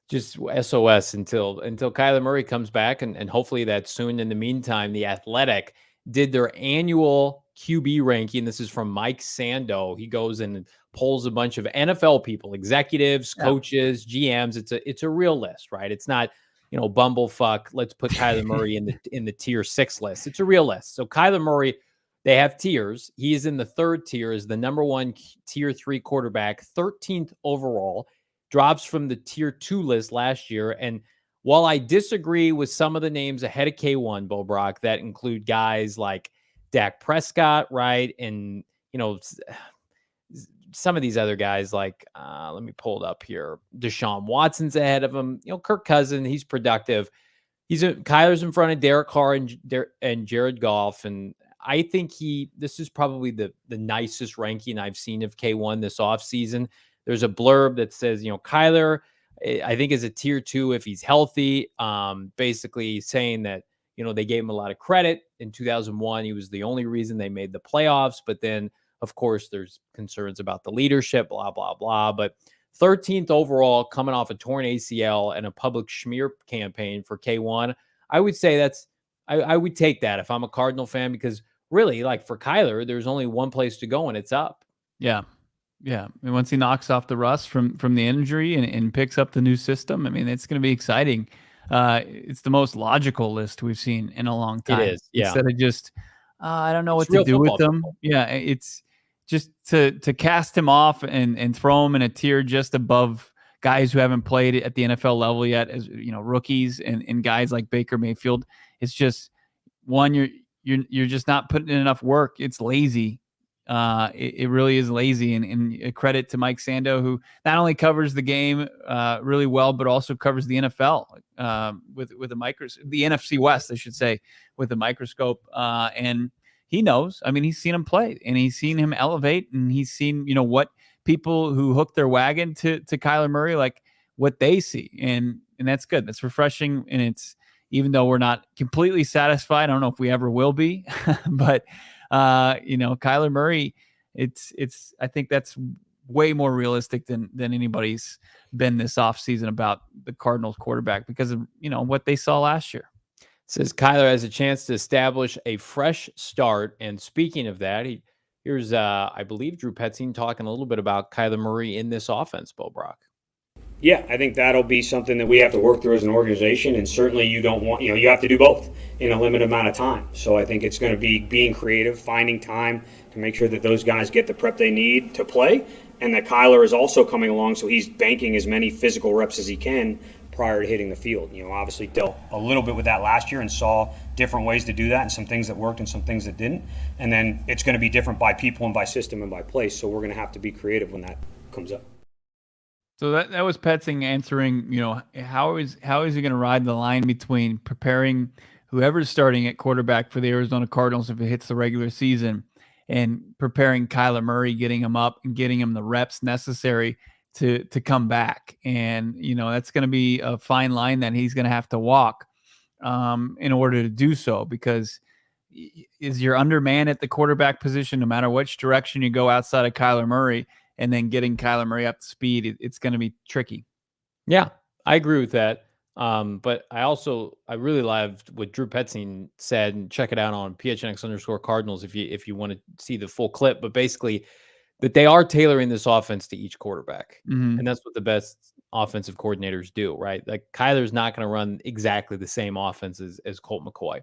Just SOS until Kyler Murray comes back, and hopefully that's soon. In the meantime, The Athletic did their annual QB ranking. This is from Mike Sando. He goes and polls a bunch of NFL people, executives, coaches, GMs. It's a real list, right? It's not, bumblefuck. Let's put Kyler Murray in the tier 6 list. It's a real list. So Kyler Murray, they have tiers. He is in the 3rd tier, is the number 1 tier 3 quarterback, 13th overall. Drops from the tier 2 list last year. And while I disagree with some of the names ahead of K1, Bo Brock, that include guys like Dak Prescott, right? And, some of these other guys like, let me pull it up here. Deshaun Watson's ahead of him. Kirk Cousins, he's productive. Kyler's in front of Derek Carr and Jared Goff. And I think this is probably the nicest ranking I've seen of K1 this offseason. There's a blurb that says, Kyler, I think is a tier 2 if he's healthy. Basically saying that, they gave him a lot of credit. In 2001, he was the only reason they made the playoffs. But then, of course, there's concerns about the leadership, blah, blah, blah. But 13th overall, coming off a torn ACL and a public smear campaign for K1, I would say I would take that if I'm a Cardinal fan, because really, like for Kyler, there's only one place to go, and it's up. Yeah. Yeah. And once he knocks off the rust from the injury and picks up the new system, I mean, it's going to be exciting. It's the most logical list we've seen in a long time. It is. Yeah. Instead of just, I don't know what to do with them. Yeah. It's just to cast him off and throw him in a tier just above guys who haven't played at the NFL level yet, as rookies and guys like Baker Mayfield. It's just one, you're just not putting in enough work. It's lazy. It really is lazy, and a credit to Mike Sando, who not only covers the game really well, but also covers the NFL with a microscope, the NFC West, I should say, with a microscope. And he knows. I mean, he's seen him play, and he's seen him elevate, and he's seen what people who hook their wagon to Kyler Murray, like what they see, and that's good. That's refreshing, and it's, even though we're not completely satisfied, I don't know if we ever will be, but. Kyler Murray, I think that's way more realistic than anybody's been this offseason about the Cardinals quarterback, because of, what they saw last year. It says Kyler has a chance to establish a fresh start. And speaking of that, here's, I believe, Drew Petzing talking a little bit about Kyler Murray in this offense, Bo Brock. Yeah, I think that'll be something that we have to work through as an organization, and certainly you don't want, you have to do both in a limited amount of time. So I think it's going to be being creative, finding time to make sure that those guys get the prep they need to play, and that Kyler is also coming along, so he's banking as many physical reps as he can prior to hitting the field. Obviously dealt a little bit with that last year and saw different ways to do that, and some things that worked and some things that didn't. And then it's going to be different by people and by system and by place, so we're going to have to be creative when that comes up. So that was Petzing answering, how is he going to ride the line between preparing whoever's starting at quarterback for the Arizona Cardinals if it hits the regular season, and preparing Kyler Murray, getting him up and getting him the reps necessary to come back. And, that's going to be a fine line that he's going to have to walk in order to do so, because is you're undermanned at the quarterback position, no matter which direction you go outside of Kyler Murray, and then getting Kyler Murray up to speed, it's going to be tricky. Yeah, I agree with that. But I really loved what Drew Petzing said, and check it out on PHNX_Cardinals if you want to see the full clip. But basically, that they are tailoring this offense to each quarterback. Mhm. And that's what the best offensive coordinators do, right? Like Kyler's not going to run exactly the same offense as Colt McCoy.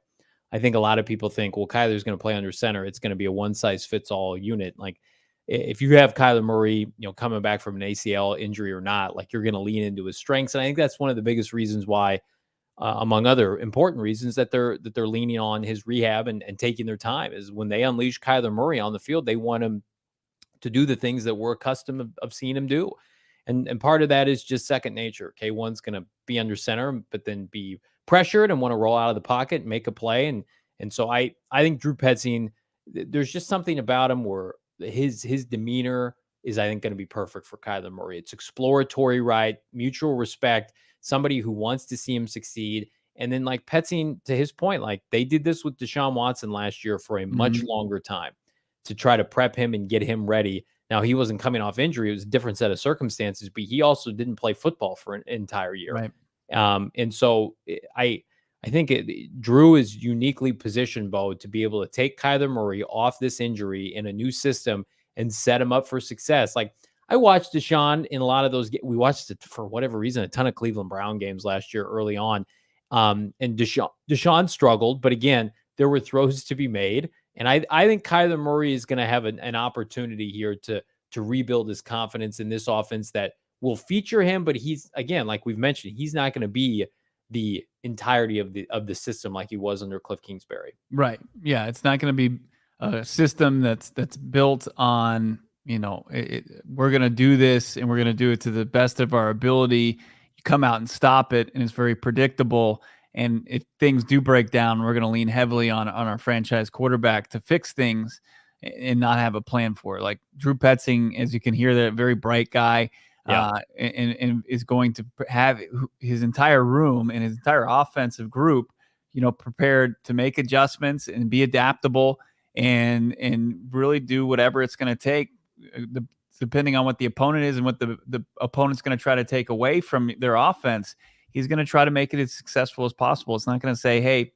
I think a lot of people think, well, Kyler's going to play under center. It's going to be a one-size-fits-all unit. Like if you have Kyler Murray, coming back from an ACL injury or not, like you're going to lean into his strengths. And I think that's one of the biggest reasons why, among other important reasons, that they're leaning on his rehab and taking their time, is when they unleash Kyler Murray on the field, they want him to do the things that we're accustomed of seeing him do. And part of that is just second nature. K1's going to be under center, but then be pressured and want to roll out of the pocket and make a play. And so I think Drew Petzing, there's just something about him where his demeanor is, I think, going to be perfect for Kyler Murray. It's exploratory, right? Mutual respect, somebody who wants to see him succeed. And then, like Petzing, to his point, like they did this with Deshaun Watson last year for a much longer time to try to prep him and get him ready. Now, he wasn't coming off injury. It was a different set of circumstances, but he also didn't play football for an entire year. Right. And so I think Drew is uniquely positioned, Bo, to be able to take Kyler Murray off this injury in a new system and set him up for success. Like I watched Deshaun in a lot of those. We watched it for whatever reason, a ton of Cleveland Brown games last year early on. And Deshaun struggled, but again, there were throws to be made. And I think Kyler Murray is going to have an opportunity here to rebuild his confidence in this offense that will feature him. But he's, again, like we've mentioned, he's not going to be the entirety of the system like he was under Cliff Kingsbury. Right. Yeah. It's not going to be a system that's built on, we're going to do this and we're going to do it to the best of our ability. You come out and stop it, and it's very predictable. And if things do break down, we're going to lean heavily on our franchise quarterback to fix things and not have a plan for it. Like Drew Petzing, as you can hear, that very bright guy, and is going to have his entire room and his entire offensive group, prepared to make adjustments and be adaptable and really do whatever it's going to take, depending on what the opponent is and what the opponent's going to try to take away from their offense. He's going to try to make it as successful as possible. It's not going to say, hey,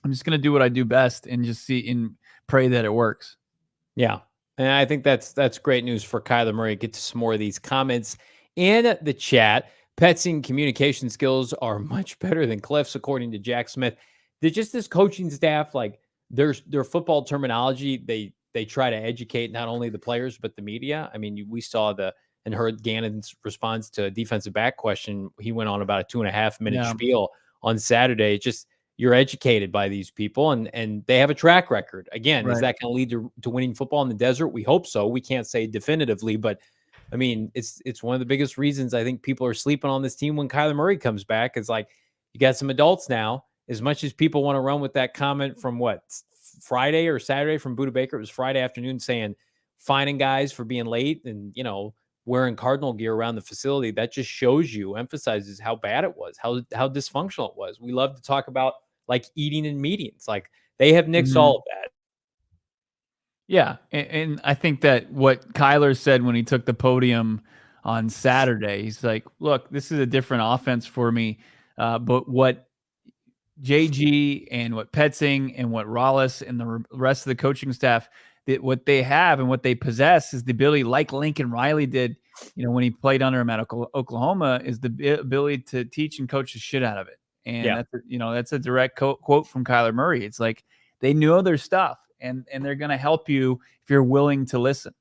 I'm just going to do what I do best and just see and pray that it works. Yeah. And I think that's great news for Kyler Murray. Get to some more of these comments in the chat. Petzing communication skills are much better than Cliff's, according to Jack Smith. They're just this coaching staff, like their football terminology, they try to educate not only the players, but the media. I mean, we saw and heard Gannon's response to a defensive back question. He went on about a 2.5-minute spiel on Saturday. It's just, you're educated by these people and they have a track record. Again, is that going to lead to winning football in the desert? We hope so. We can't say definitively, but I mean, it's one of the biggest reasons I think people are sleeping on this team when Kyler Murray comes back. It's like, you got some adults now. As much as people want to run with that comment from Friday or Saturday from Buda Baker, it was Friday afternoon, saying fining guys for being late and, wearing Cardinal gear around the facility. That just emphasizes how bad it was, how dysfunctional it was. We love to talk about like eating in meetings. Like they have nixed all of that. Yeah. And I think that what Kyler said when he took the podium on Saturday, he's like, look, this is a different offense for me. But what JG and what Petzing and what Rollis and the rest of the coaching staff, that what they have and what they possess is the ability, like Lincoln Riley did, when he played under him at Oklahoma, is the ability to teach and coach the shit out of it. And that's a direct quote from Kyler Murray. It's like they know their stuff and they're going to help you if you're willing to listen.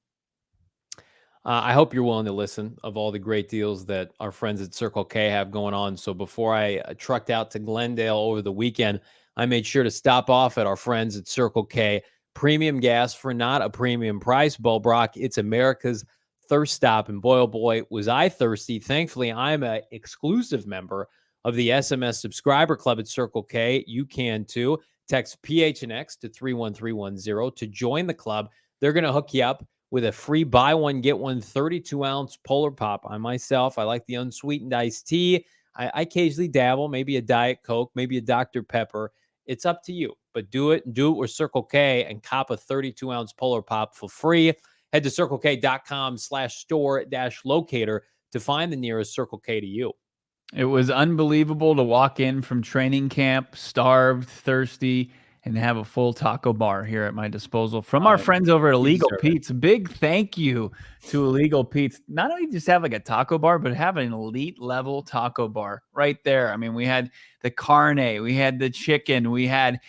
I hope you're willing to listen of all the great deals that our friends at Circle K have going on. So before I trucked out to Glendale over the weekend, I made sure to stop off at our friends at Circle K. Premium gas for not a premium price. Bo Brock, it's America's thirst stop. And boy, oh boy, was I thirsty. Thankfully, I'm an exclusive member of the SMS subscriber club at Circle K. You can too. Text PHNX to 31310 to join the club. They're going to hook you up with a free buy one, get one 32-ounce Polar Pop. I like the unsweetened iced tea. I occasionally dabble, maybe a Diet Coke, maybe a Dr. Pepper. It's up to you, but do it with Circle K and cop a 32-ounce Polar Pop for free. Head to circlek.com/store-locator to find the nearest Circle K to you. It was unbelievable to walk in from training camp, starved, thirsty, and have a full taco bar here at my disposal from our friends over at Illegal Pete's. Big thank you to Illegal Pete's. Not only just have like a taco bar, but have an elite level taco bar right there. I mean, we had the carne, we had the chicken, we had,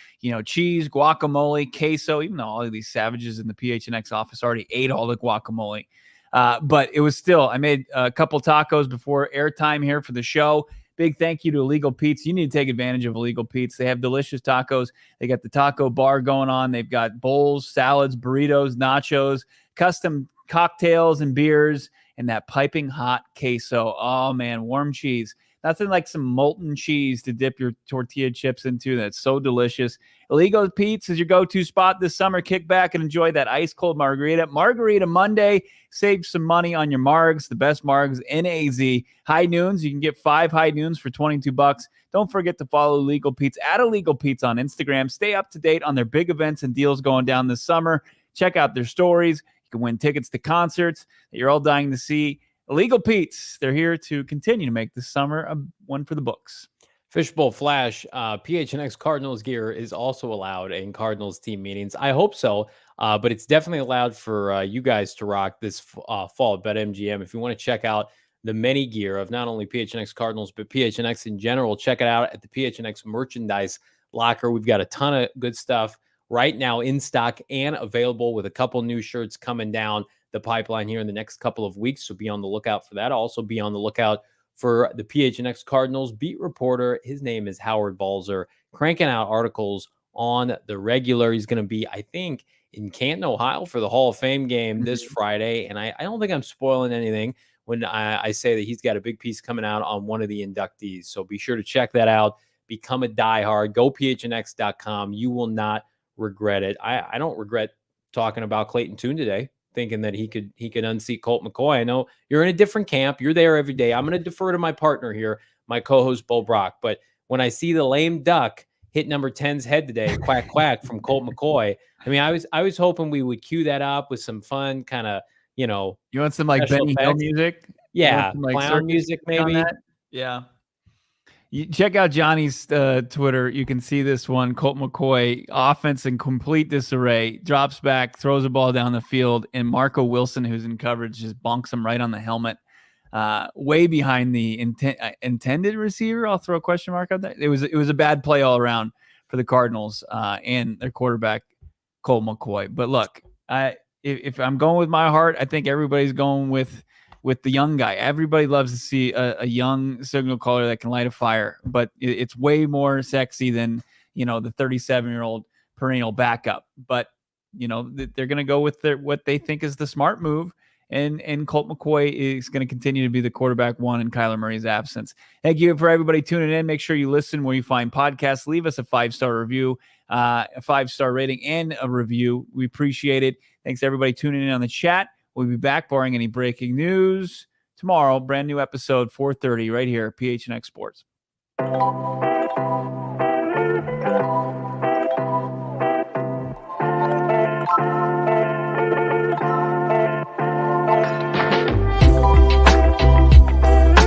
cheese, guacamole, queso, even though all of these savages in the PHNX office already ate all the guacamole. But it was still, I made a couple tacos before airtime here for the show. Big thank you to Illegal Pete's. You need to take advantage of Illegal Pete's. They have delicious tacos. They got the taco bar going on. They've got bowls, salads, burritos, nachos, custom cocktails and beers, and that piping hot queso. Oh, man, warm cheese. Nothing like some molten cheese to dip your tortilla chips into. That's so delicious. Illegal Pete's is your go-to spot this summer. Kick back and enjoy that ice-cold margarita. Margarita Monday. Save some money on your margs. The best margs in AZ. High noons. You can get 5 high noons for $22. Don't forget to follow Illegal Pete's at Illegal Pete's on Instagram. Stay up to date on their big events and deals going down this summer. Check out their stories. You can win tickets to concerts that you're all dying to see. Illegal Pete's, they're here to continue to make this summer a one for the books. Fishbowl Flash, PHNX Cardinals gear is also allowed in Cardinals team meetings. I hope so, but it's definitely allowed for you guys to rock this fall at BetMGM. If you want to check out the many gear of not only PHNX Cardinals, but PHNX in general, check it out at the PHNX merchandise locker. We've got a ton of good stuff right now in stock and available with a couple new shirts coming down the pipeline here in the next couple of weeks. So be on the lookout for that. Also be on the lookout for the PHNX Cardinals beat reporter. His name is Howard Balzer, cranking out articles on the regular. He's going to be, I think, in Canton, Ohio for the Hall of Fame game this Friday. And I don't think I'm spoiling anything when I say that he's got a big piece coming out on one of the inductees. So be sure to check that out. Become a diehard. Go PHNX.com. You will not regret it. I don't regret talking about Clayton Tune today, thinking that he could unseat Colt McCoy. I know you're in a different camp. You're there every day. I'm going to defer to my partner here, my co-host Bo Brock. But when I see the lame duck hit number 10's head today, quack, quack from Colt McCoy, I mean, I was hoping we would cue that up with some fun kind of, you want some like Benny Hill music? Yeah. Some, like, clown music maybe. Yeah. You check out Johnny's Twitter. You can see this one. Colt McCoy, offense in complete disarray, drops back, throws a ball down the field, and Marco Wilson, who's in coverage, just bonks him right on the helmet, way behind the intended receiver. I'll throw a question mark on that. It was a bad play all around for the Cardinals and their quarterback, Colt McCoy. But look, if I'm going with my heart, I think everybody's going with the young guy. Everybody loves to see a young signal caller that can light a fire, but it's way more sexy than, the 37-year-old perennial backup. But, they're going to go with what they think is the smart move. And Colt McCoy is going to continue to be the quarterback one in Kyler Murray's absence. Thank you for everybody tuning in. Make sure you listen where you find podcasts. Leave us a 5-star review, a 5-star rating, and a review. We appreciate it. Thanks everybody tuning in on the chat. We'll be back barring any breaking news tomorrow. Brand new episode, 4:30 right here, PHNX Sports.